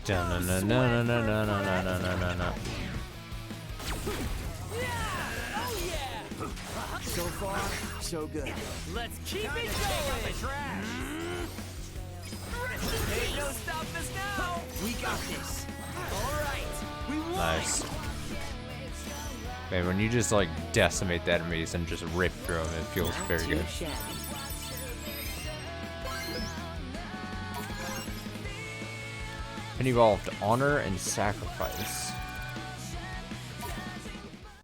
Dun-dun-dun-dun-dun-dun-dun-dun-dun-dun-dun. So far, so good. Let's keep it going. The trash. Ain't no stopping us now. We got this. All right, we won. Nice. Man, when you just like decimate the enemies and just rip through them, it feels very good. Pin evolved honor and sacrifice.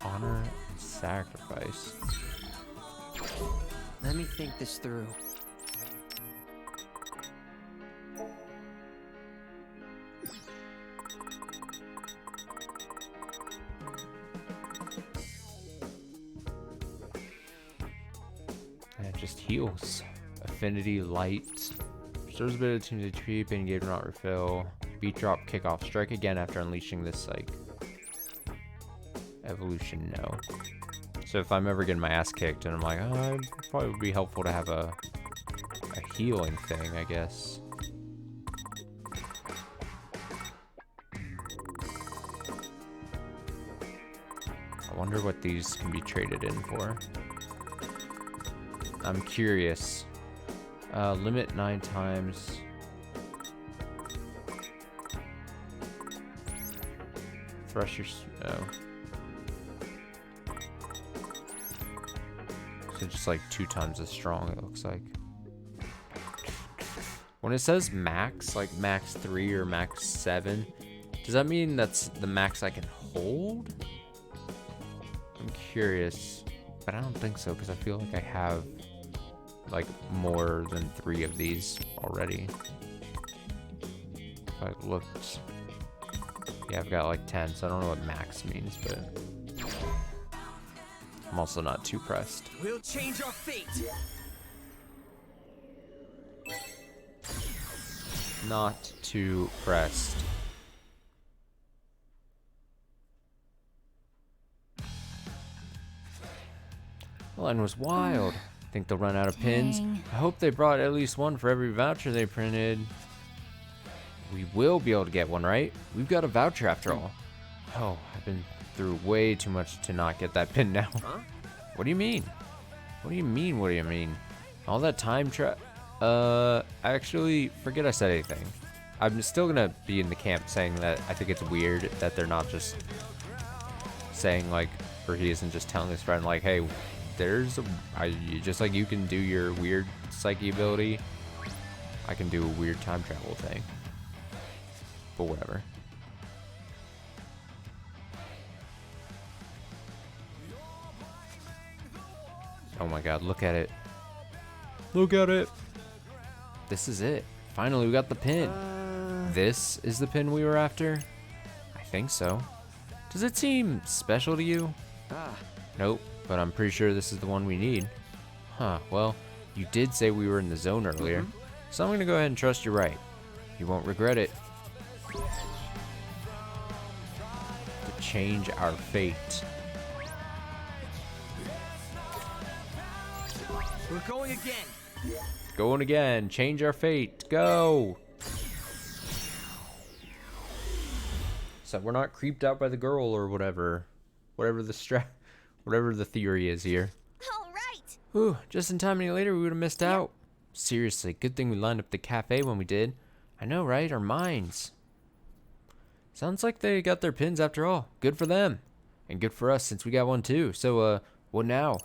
Honor and sacrifice. Let me think this through. And it just heals. Affinity, light. Restores a bit of team's HP, pin gauge will not refill. Beat drop, kick off, strike again after unleashing this psych. Evolution, no. So if I'm ever getting my ass kicked and I'm like, oh, it probably would be helpful to have a healing thing, I guess. I wonder what these can be traded in for. I'm curious. Limit 9 times. Thrush your... Oh. So just like 2 times as strong, it looks like. When it says max, like max 3 or max 7, does that mean that's the max I can hold? I'm curious, but I don't think so, because I feel like I have like more than 3 of these already. If I looked... Yeah, I've got like 10, so I don't know what max means, but I'm also not too pressed. We'll change our fate. Not too pressed. The line was wild. Think they'll run out of pins? I hope they brought at least one for every voucher they printed. We will be able to get one, right? We've got a voucher after all. Oh, I've been through way too much to not get that pin now. Huh? What do you mean? What do you mean? What do you mean? All that time actually, forget I said anything. I'm still gonna be in the camp saying that I think it's weird that they're not just saying like, or he isn't just telling his friend like, hey, there's just like you can do your weird psyche ability, I can do a weird time travel thing. But whatever. Oh my god, look at it. Look at it. This is it. Finally, we got the pin. This is the pin we were after? I think so. Does it seem special to you? Nope, but I'm pretty sure this is the one we need. Huh, well, you did say we were in the zone earlier, so I'm gonna go ahead and trust you're right. You won't regret it. To change our fate. We're going again. Going again, change our fate, go! So we're not creeped out by the girl or whatever. Whatever the theory is here. All right. Whew, just in time any later we would have missed out. Seriously, good thing we lined up the cafe when we did. I know, right? Our minds. Sounds like they got their pins after all. Good for them. And good for us since we got one too. So, what now?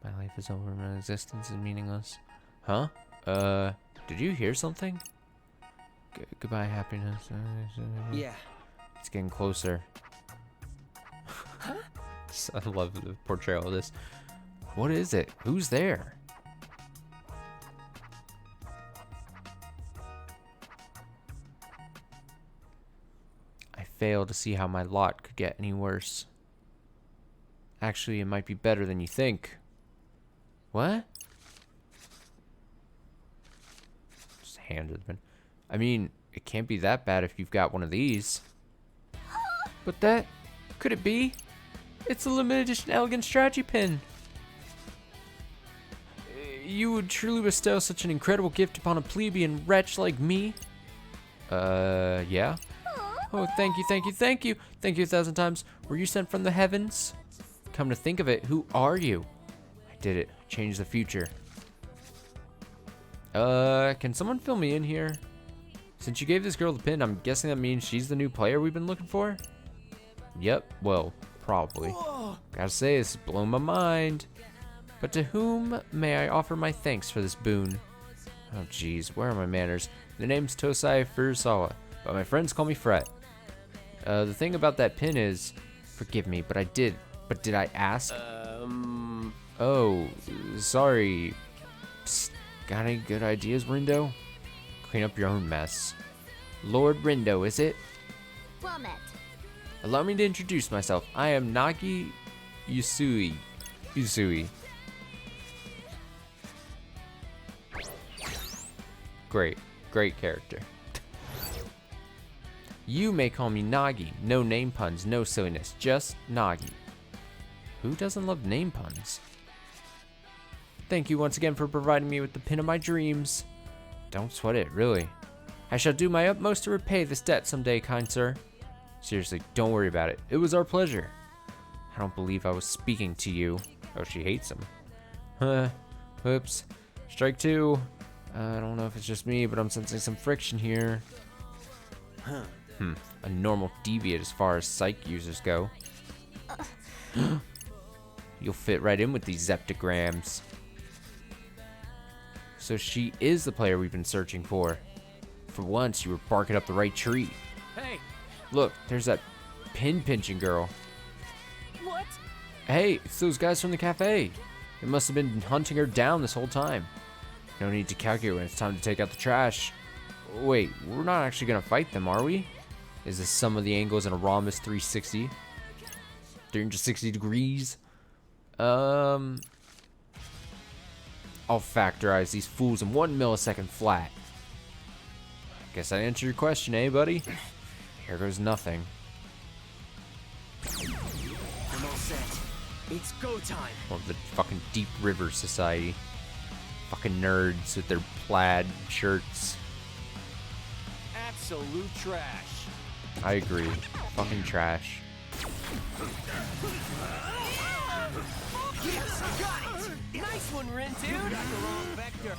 My life is over, my existence is meaningless. Huh? Did you hear something? Goodbye, happiness. Yeah. It's getting closer. I love the portrayal of this. What is it? Who's there? I fail to see how my lot could get any worse. Actually, it might be better than you think. What? Just handed the pin. I mean, it can't be that bad if you've got one of these. But that... could it be? It's a limited edition elegant strategy pin. You would truly bestow such an incredible gift upon a plebeian wretch like me? Yeah. Oh, thank you, thank you, thank you. Thank you 1,000 times. Were you sent from the heavens? Come to think of it, who are you? I did it. Changed the future. Can someone fill me in here? Since you gave this girl the pin, I'm guessing that means she's the new player we've been looking for? Yep, well, probably. Whoa. Gotta say, this is blowing my mind. But to whom may I offer my thanks for this boon? Oh jeez, where are my manners? The name's Tosai Furusawa, but my friends call me Fret. The thing about that pin is, forgive me, but did I ask? Oh, sorry. Psst, got any good ideas, Rindo? Clean up your own mess. Lord Rindo, is it? Well met. Allow me to introduce myself. I am Nagi Usui. Great character. You may call me Nagi. No name puns, no silliness, just Nagi. Who doesn't love name puns? Thank you once again for providing me with the pin of my dreams. Don't sweat it, really. I shall do my utmost to repay this debt someday, kind sir. Seriously, don't worry about it. It was our pleasure. I don't believe I was speaking to you. Oh, she hates him. Huh. Whoops. Strike two. I don't know if it's just me, but I'm sensing some friction here. A normal deviate as far as psych users go. You'll fit right in with these zeptograms. So she is the player we've been searching for. For once, you were barking up the right tree. Hey, Look, there's that pin-pinching girl. what? Hey, it's those guys from the cafe. They must have been hunting her down this whole time. No need to calculate when it's time to take out the trash. Wait, we're not actually gonna fight them, are we? Is this some of the angles in a Rhombus 360? 360 degrees? I'll factorize these fools in 1 millisecond flat. Guess I answered your question, eh, buddy? Here goes nothing. I'm all set. It's go time. Or the fucking Deep River Society. Fucking nerds with their plaid shirts. Absolute trash. I agree. Fucking trash. Yes, got it. Nice one, Rin, dude. Got the wrong vector.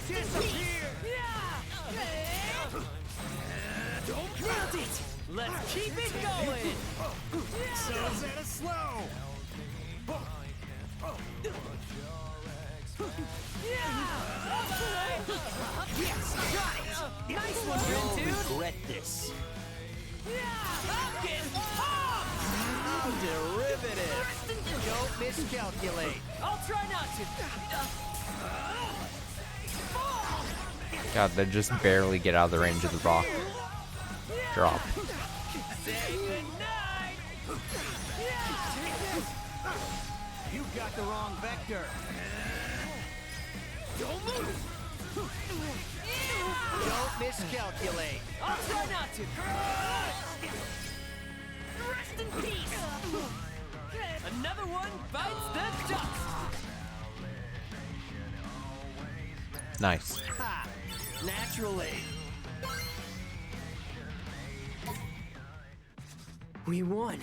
Disappear. Nailed it. Let's keep it going. So's at a slow. Yes, got it. Nice one, Rin, dude. Regret this. How Derivative. Don't miscalculate. I'll try not to. God, they just barely get out of the range of the rock drop. Say goodnight! You got the wrong vector. Don't move! Don't miscalculate. I'll try not to. Rest in peace! Another one bites the dust! Nice. Ha! Naturally. We won.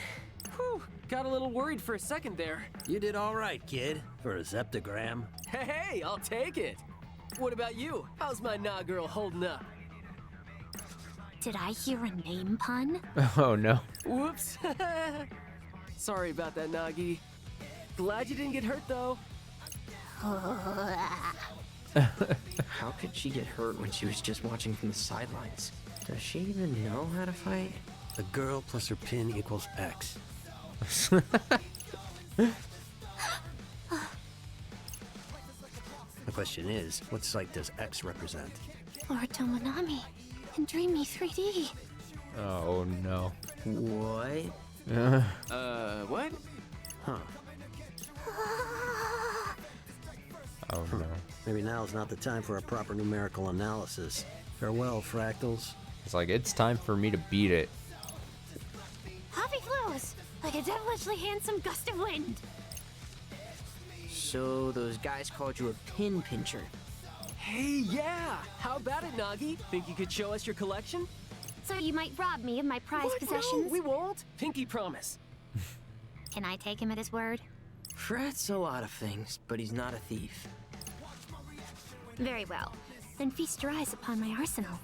Whew, got a little worried for a second there. You did all right, kid, for a septogram. Hey, I'll take it. What about you? How's my nah girl holding up? Did I hear a name pun? Oh no. Whoops. Sorry about that, Nagi. Glad you didn't get hurt, though. How could she get hurt when she was just watching from the sidelines? Does she even know how to fight? A girl plus her pin equals X. The question is, what site does X represent? Lord Tomonami in Dreamy 3D. Oh no. What? What? Huh. Oh no. Maybe now's not the time for a proper numerical analysis. Farewell, fractals. It's like it's time for me to beat it. Hobby flows like a devilishly handsome gust of wind. So those guys called you a pin pincher. Hey, yeah! How about it, Nagi? Think you could show us your collection? So you might rob me of my prized What? possessions? No, we won't. Pinky promise. Can I take him at his word? Fred's a lot of things, but he's not a thief. Very well. Then feast your eyes upon my arsenal.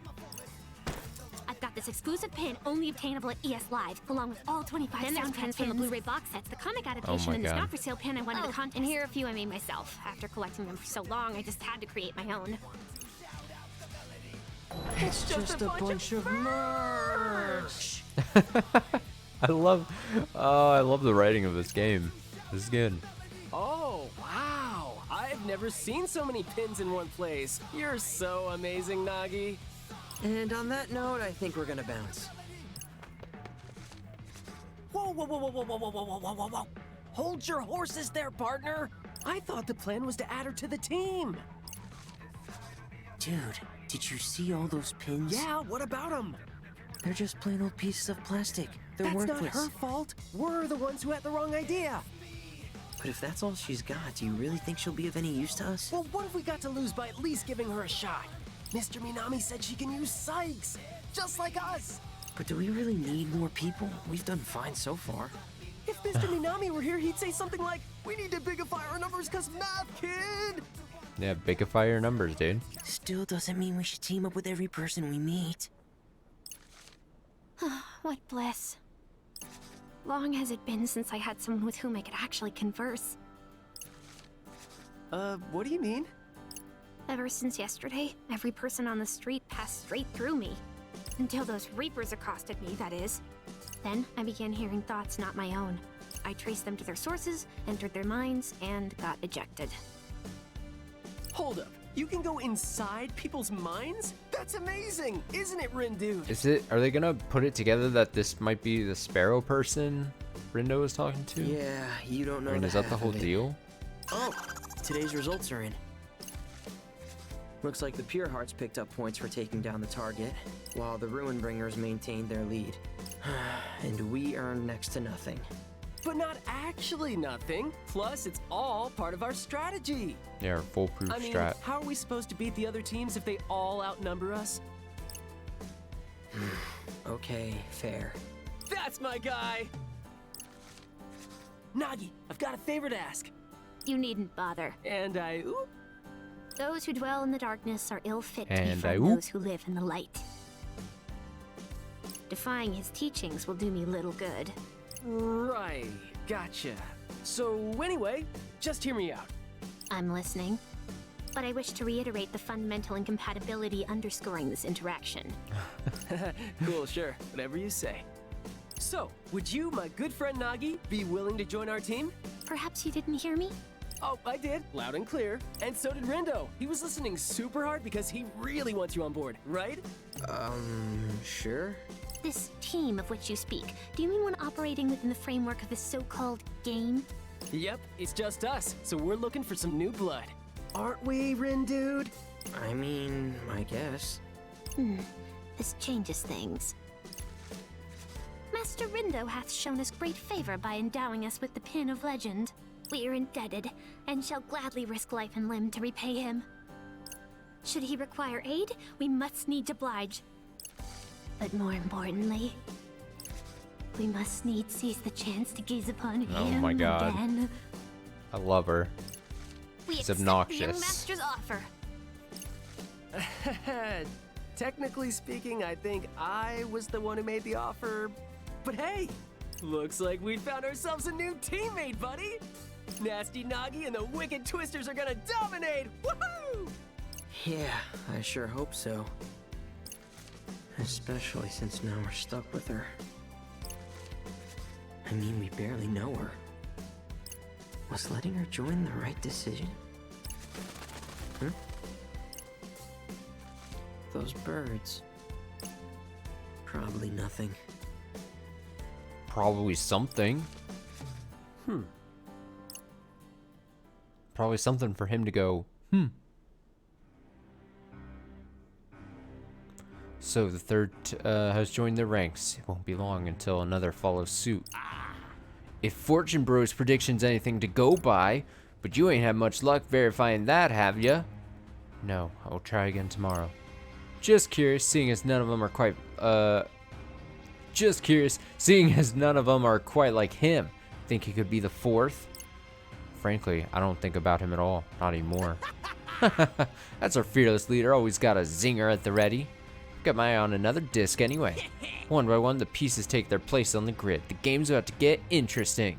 I've got this exclusive pin only obtainable at ES Live, along with all 25 soundtracks from the Blu-ray box sets, the comic adaptation, my and this God. not-for-sale pin I won in the contest. And here are a few I made myself. After collecting them for so long, I just had to create my own. It's just a bunch of merch. I love the writing of this game. This is good. Oh, wow! I've never seen so many pins in one place. You're so amazing, Nagi. And on that note, I think we're gonna bounce. Whoa, whoa, whoa, whoa, whoa, whoa, whoa, whoa, whoa, whoa, whoa! Hold your horses there, partner! I thought the plan was to add her to the team. Dude, did you see all those pins? Yeah, what about them? They're just plain old pieces of plastic. They're That's worthless. not her fault. We're the ones who had the wrong idea. But if that's all she's got, do you really think she'll be of any use to us? Well, what if we got to lose by at least giving her a shot? Mr. Minami said she can use Sykes, just like us. But do we really need more people? We've done fine so far. If Mr. Minami were here, he'd say something like, "We need to bigify our numbers cause math, kid!" Yeah, bigify your numbers, dude. Still doesn't mean we should team up with every person we meet. What bliss. Long has it been since I had someone with whom I could actually converse. What do you mean? Ever since yesterday, every person on the street passed straight through me. Until those Reapers accosted me, that is. Then I began hearing thoughts not my own. I traced them to their sources, entered their minds, and got ejected. Hold up. You can go inside people's minds? That's amazing, isn't it, Rindu? Are they gonna put it together that this might be the Sparrow person Rindo was talking to? Yeah, you don't know. I mean, is that the half whole of it. deal? Oh, today's results are in. Looks like the Pure Hearts picked up points for taking down the target, while the Ruin Bringers maintained their lead. And we earned next to nothing. But not actually nothing. Plus, it's all part of our strategy. Yeah, our foolproof I mean, strat. how are we supposed to beat the other teams if they all outnumber us? Okay, fair. That's my guy! Nagi, I've got a favor to ask. You needn't bother. And oop, Those who dwell in the darkness are ill fit to And befriend oop. those who live in the light. Defying his teachings will do me little good. right, gotcha. So anyway, just hear me out. I'm listening. But I wish to reiterate the fundamental incompatibility underscoring this interaction. Cool, sure, whatever you say. So, would you, my good friend Nagi, be willing to join our team? Perhaps you didn't hear me? Oh, I did, loud and clear. And so did Rindo. He was listening super hard because he really wants you on board, right? Sure. This team of which you speak, do you mean one operating within the framework of the so-called game? Yep, it's just us, so we're looking for some new blood. Aren't we, Rin dude? I mean, I guess. This changes things. Master Rindo hath shown us great favor by endowing us with the Pin of Legend. We are indebted, and shall gladly risk life and limb to repay him. Should he require aid, we must needs oblige. But more importantly, we must needs seize the chance to gaze upon him Oh my God. again. I love her. We It's accept obnoxious. the young master's offer. Technically speaking, I think I was the one who made the offer. But hey, looks like we found ourselves a new teammate, buddy! Nasty Nagi and the Wicked Twisters are gonna dominate! Woohoo! Yeah, I sure hope so. Especially since now we're stuck with her. I mean, we barely know her. Was letting her join the right decision? Those birds. Probably nothing. Probably something. Probably something for him to go, So the third has joined the ranks. It won't be long until another follows suit. If Fortune Bro's prediction's anything to go by, but you ain't had much luck verifying that, have ya? No, I will try again tomorrow. Just curious, seeing as none of them are quite, like him. Think he could be the fourth? Frankly, I don't think about him at all. Not anymore. That's our fearless leader, always got a zinger at the ready. Got my eye on another disc anyway. One by one, the pieces take their place on the grid. The game's about to get interesting.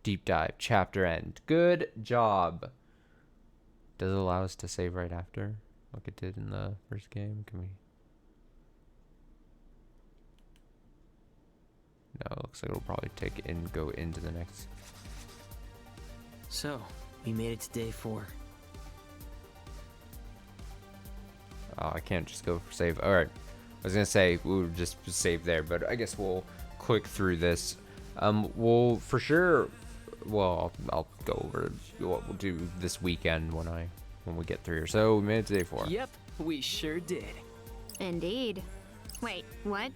Deep dive, chapter end. Good job. Does it allow us to save right after, like it did in the first game? Can we? No, it looks like it'll probably take it and go into the next. So, we made it to day 4. Oh, I can't just go for save. All right, I was gonna say we would just save there, but I guess we'll click through this. We'll for sure. Well, I'll go over what we'll do this weekend when we get through here. So we made it to day 4. Yep, we sure did. Indeed. Wait, what?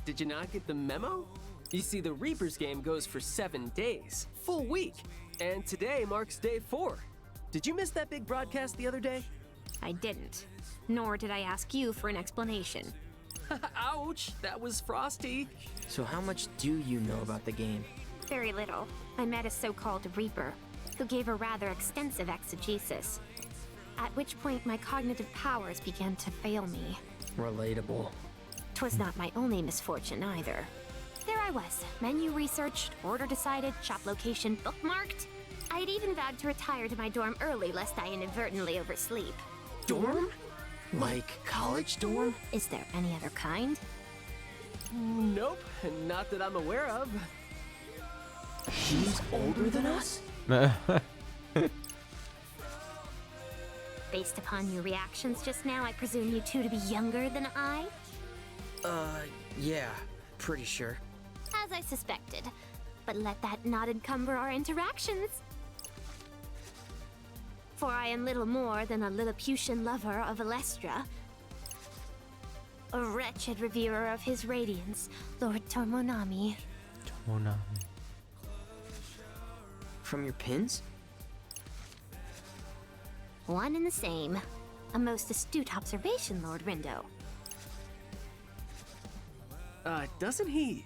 Did you not get the memo? You see, the Reaper's game goes for 7 days, full week, and today marks day 4. Did you miss that big broadcast the other day? I didn't. Nor did I ask you for an explanation. Ouch, that was frosty. So how much do you know about the game? Very little. I met a so-called Reaper, who gave a rather extensive exegesis. At which point my cognitive powers began to fail me. Relatable. 'Twas not my only misfortune either. There I was, menu researched, order decided, shop location bookmarked. I had even vowed to retire to my dorm early lest I inadvertently oversleep. Dorm? Like college dorm? Is there any other kind? Nope, not that I'm aware of. She's older than us? Based upon your reactions just now, I presume you two to be younger than I? Yeah, pretty sure. As I suspected. But let that not encumber our interactions. For I am little more than a Lilliputian lover of Alestra. A wretched reverer of his radiance, Lord Tormonami. From your pins? One and the same. A most astute observation, Lord Rindo. Doesn't he?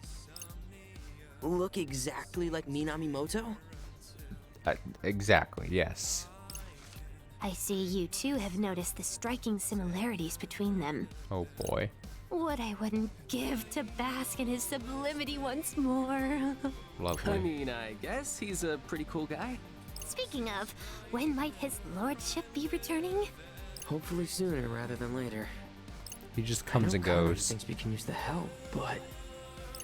Look exactly like Minamimoto? Exactly. Yes. I see you two have noticed the striking similarities between them. Oh boy. What I wouldn't give to bask in his sublimity once more. Lovely. I mean, I guess he's a pretty cool guy. Speaking of, when might his lordship be returning? Hopefully sooner rather than later. He just comes and goes. Thinks we can use the help, but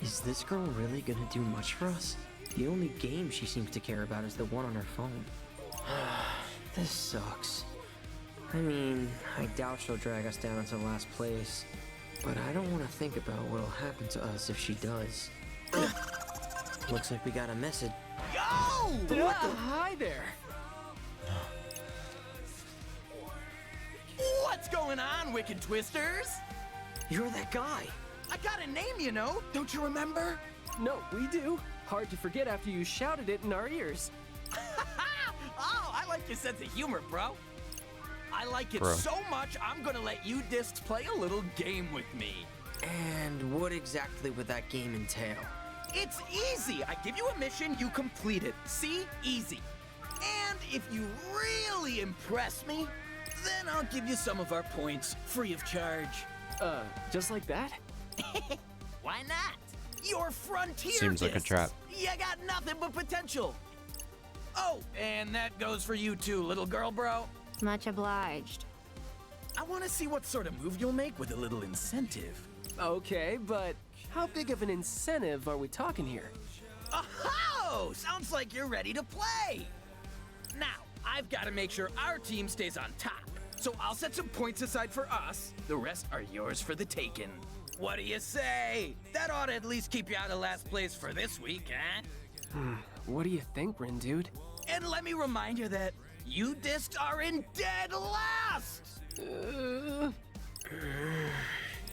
is this girl really gonna do much for us? The only game she seems to care about is the one on her phone. This sucks. I mean, I doubt she'll drag us down into last place. But I don't want to think about what'll happen to us if she does. Looks like we got a message. Hi there. What's going on, Wicked Twisters? You're that guy. I got a name, you know. Don't you remember? No, we do. Hard to forget after you shouted it in our ears. Oh, I like your sense of humor, bro. I like it Bro. so much, I'm gonna let you discs play a little game with me. And what exactly would that game entail? It's easy. I give you a mission, you complete it. See? Easy. And if you really impress me, then I'll give you some of our points, free of charge. Just like that? Why not? Your frontier Seems like a discs. trap. You got nothing but potential. Oh, and that goes for you too, little girl, bro. Much obliged. I want to see what sort of move you'll make with a little incentive. Okay, but how big of an incentive are we talking here? Oh, sounds like you're ready to play. Now, I've got to make sure our team stays on top. So I'll set some points aside for us. The rest are yours for the taking. What do you say? That ought to at least keep you out of last place for this week, huh? What do you think, Rin dude? And let me remind you that you discs are in dead last!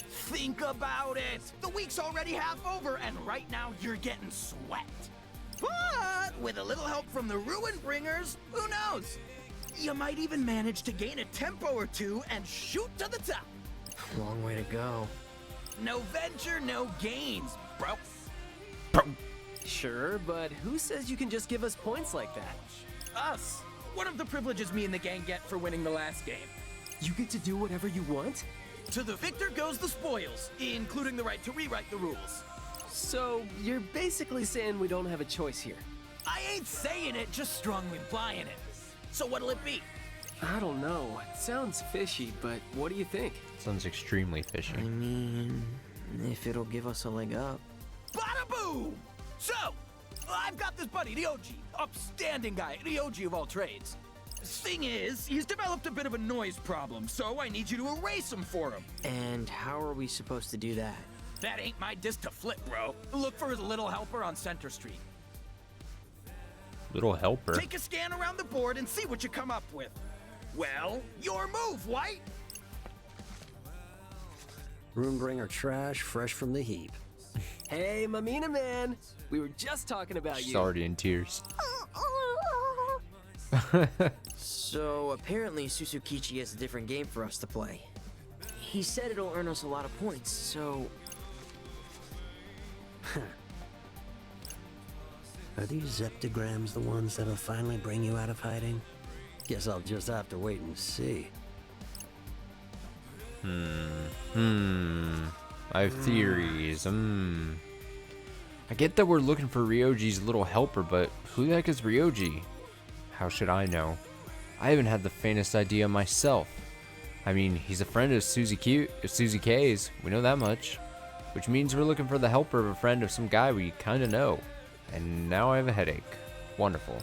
Think about it! The week's already half over, and right now you're getting sweat. But with a little help from the Ruin Bringers, who knows? You might even manage to gain a tempo or two and shoot to the top. Long way to go. No venture, no gains, bro. Sure, but who says you can just give us points like that? Us. One of the privileges me and the gang get for winning the last game. You get to do whatever you want? To the victor goes the spoils, including the right to rewrite the rules. So, you're basically saying we don't have a choice here. I ain't saying it, just strongly implying it. So what'll it be? I don't know. It sounds fishy, but what do you think? Sounds extremely fishy. I mean, if it'll give us a leg up. Bada boom! So, I've got this buddy, the OG. Upstanding guy, the OG of all trades. Thing is, he's developed a bit of a noise problem, so I need you to erase him for him. And how are we supposed to do that? That ain't my disc to flip, bro. Look for his little helper on Center Street. Little helper. Take a scan around the board and see what you come up with. Well, your move, White! Roombringer trash, fresh from the heap. Hey, Mamina man! We were just talking about She's you. already in tears. So apparently Susukichi has a different game for us to play. He said it'll earn us a lot of points, so... Are these zeptograms the ones that'll finally bring you out of hiding? Guess I'll just have to wait and see. I have theories. I get that we're looking for Ryoji's little helper, but who the heck is Ryoji? How should I know? I haven't had the faintest idea myself. I mean, he's a friend of Suzy K's. We know that much. Which means we're looking for the helper of a friend of some guy we kinda know. And now I have a headache. Wonderful.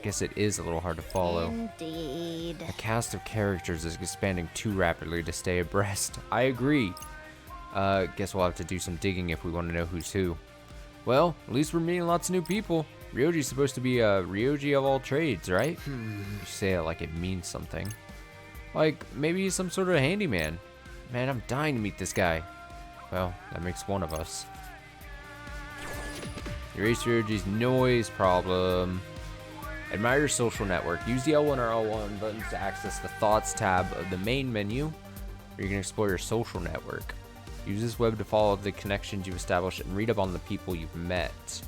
Guess it is a little hard to follow. Indeed. The cast of characters is expanding too rapidly to stay abreast. I agree. Guess we'll have to do some digging if we want to know who's who. Well, at least we're meeting lots of new people. Ryoji's supposed to be a Ryoji of all trades, right? You say it like it means something. Like, maybe he's some sort of handyman. Man, I'm dying to meet this guy. Well, that makes one of us. Erase Ryoji's noise problem. Admire your social network. Use the L1 or L1 buttons to access the Thoughts tab of the main menu, where you can explore your social network. Use this web to follow the connections you've established and read up on the people you've met.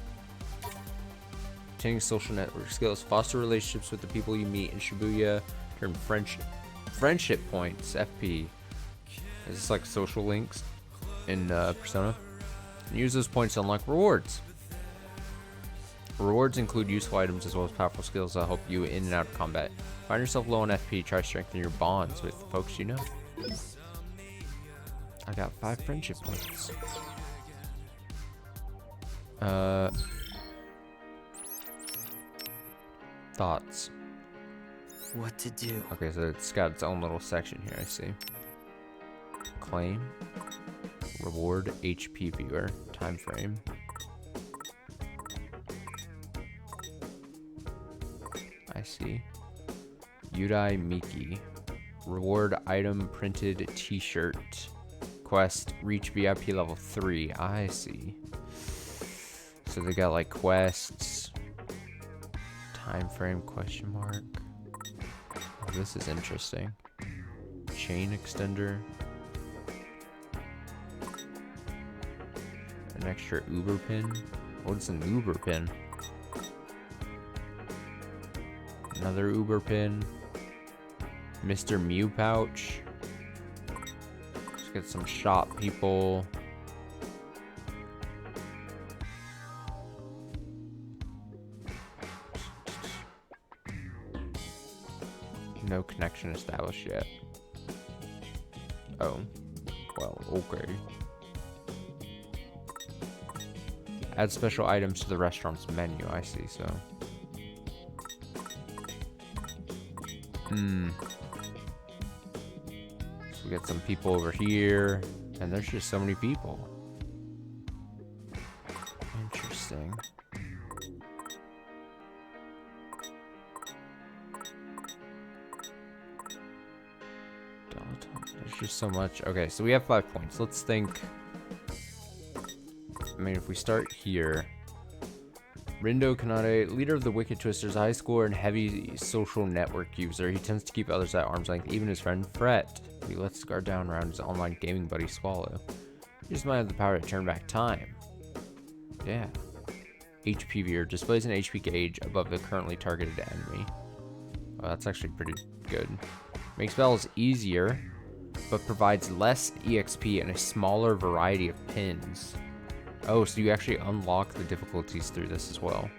Obtaining social network skills. Foster relationships with the people you meet in Shibuya. Turn friendship points, FP. Is this like social links in Persona? And use those points to unlock rewards. Rewards include useful items as well as powerful skills that help you in and out of combat. Find yourself low on FP, try to strengthen your bonds with folks you know. I got 5 friendship points. Thoughts. what to do. Okay, so it's got its own little section here, I see. Claim. Reward HP viewer. Time frame. I see. Yudai Miki. Reward item printed t-shirt. Quest reach VIP level 3. I see. So they got like quests. Time frame question mark. Oh, this is interesting. Chain extender. An extra Uber pin. What's an Uber pin? Another Uber pin. Mr. Mew pouch. Let's get some shop people. No connection established yet. Oh. Well, okay. Add special items to the restaurant's menu. I see, so. So we got some people over here, and there's just so many people. Interesting. There's just so much. Okay, so we have 5 points. Let's think. I mean, if we start here. Rindo Kanade, leader of the Wicked Twisters, high score and heavy social network user. He tends to keep others at arm's length, even his friend Fret. He lets his guard down around his online gaming buddy Swallow. He just might have the power to turn back time. Yeah. HP viewer displays an HP gauge above the currently targeted enemy. Oh, that's actually pretty good. Makes battles easier, but provides less EXP and a smaller variety of pins. Oh, so you actually unlock the difficulties through this as well.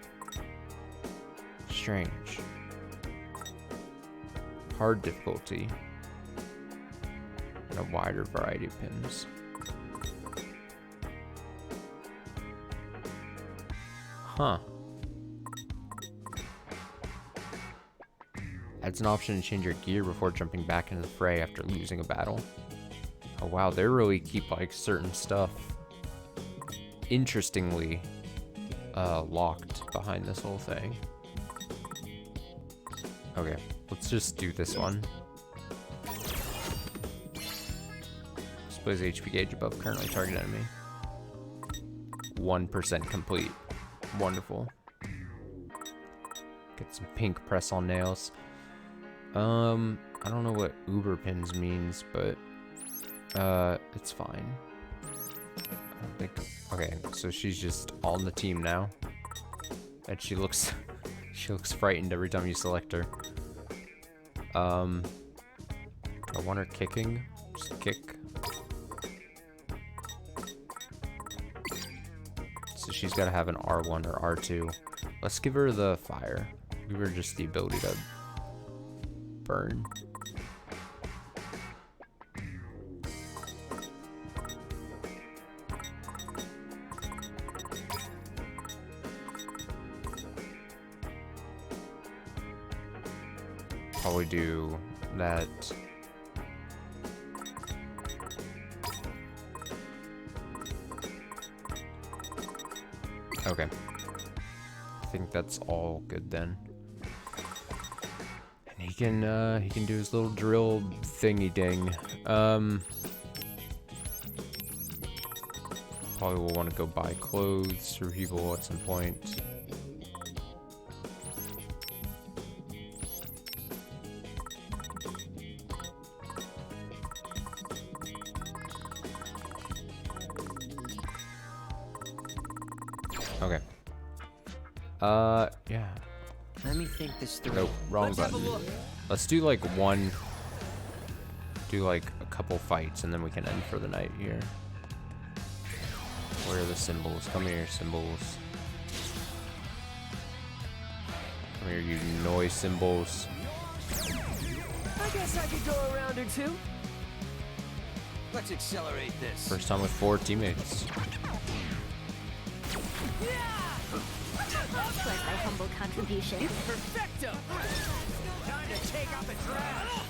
Strange. Hard difficulty. And a wider variety of pins. Huh. Adds an option to change your gear before jumping back into the fray after losing a battle. Oh wow, they really keep like certain stuff interestingly locked behind this whole thing. Okay, let's just do this one. Displays HP gauge above currently target enemy. 1% complete. Wonderful. Get some pink press on nails. I don't know what Uber pins means, but it's fine. I don't think. Okay, so she's just on the team now, and she looks frightened every time you select her. I want her kicking. Just kick. So she's got to have an R1 or R2. Let's give her the fire. Give her just the ability to burn. Probably do that. Okay. I think that's all good then. And he can do his little drill thingy ding. Probably will want to go buy clothes for people at some point. Okay. Yeah. Let me think this through. Nope, wrong button. Let's do like one. Do like a couple fights and then we can end for the night here. Where are the symbols? Come here, symbols. Come here, you noise symbols. I guess I could go a round or two. Let's accelerate this. First time with 4 teammates. Was my humble contribution. Perfecto! time to take out the trash.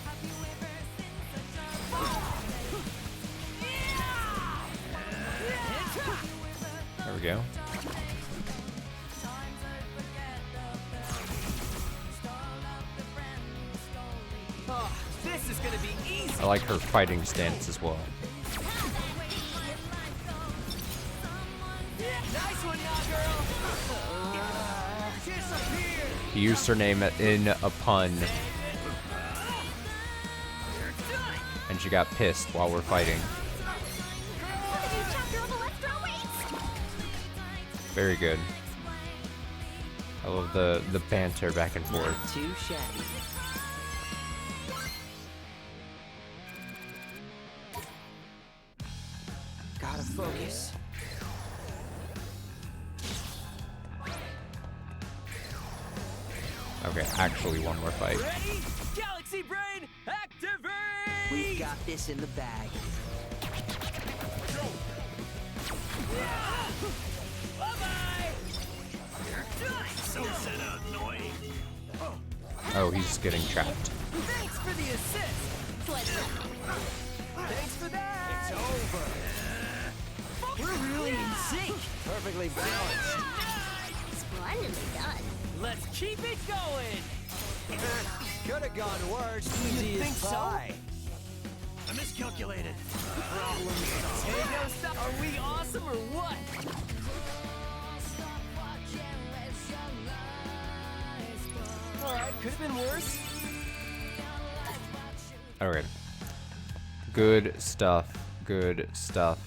There we go. Oh, this is gonna be easy. I like her fighting stance as well. Nice one, now, girl. Disappear. He used her name in a pun. And she got pissed while we're fighting. Very good. I love the banter back and forth. Not too shabby. Gotta focus. Okay, actually one more fight. Ready? Galaxy Brain, activate! We've got this in the bag. Bye-bye! Oh, he's getting trapped. Thanks for the assist! Thanks for that! It's over! We're really in sync! Perfectly balanced. Splendidly done. Let's keep it going! Could have gone worse. You think so? I miscalculated. Hey, no, stop! Are we awesome or what? Alright, could have been worse. Okay. Good stuff. Good stuff.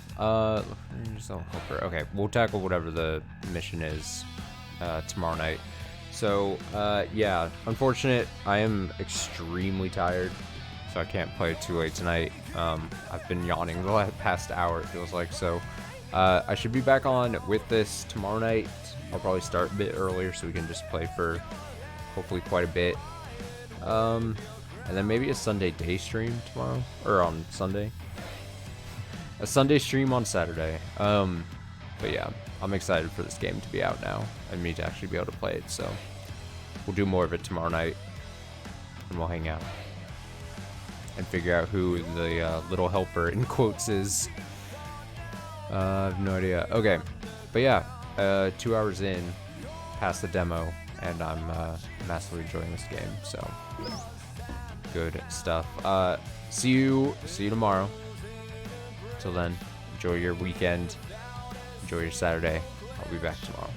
Just don't help her. Okay, we'll tackle whatever the mission is tomorrow night. So, yeah, unfortunate. I am extremely tired, so I can't play too late tonight. I've been yawning the past hour, it feels like. So, I should be back on with this tomorrow night. I'll probably start a bit earlier so we can just play for hopefully quite a bit. And then maybe a Sunday day stream tomorrow, or on Sunday. A Sunday stream on Saturday. But yeah, I'm excited for this game to be out now and me to actually be able to play it. So we'll do more of it tomorrow night, and we'll hang out and figure out who the little helper in quotes is. I have no idea. Okay, but yeah, 2 hours in, past the demo, and I'm massively enjoying this game. So good stuff. See you tomorrow. Till then, enjoy your weekend. Enjoy your Saturday. I'll be back tomorrow.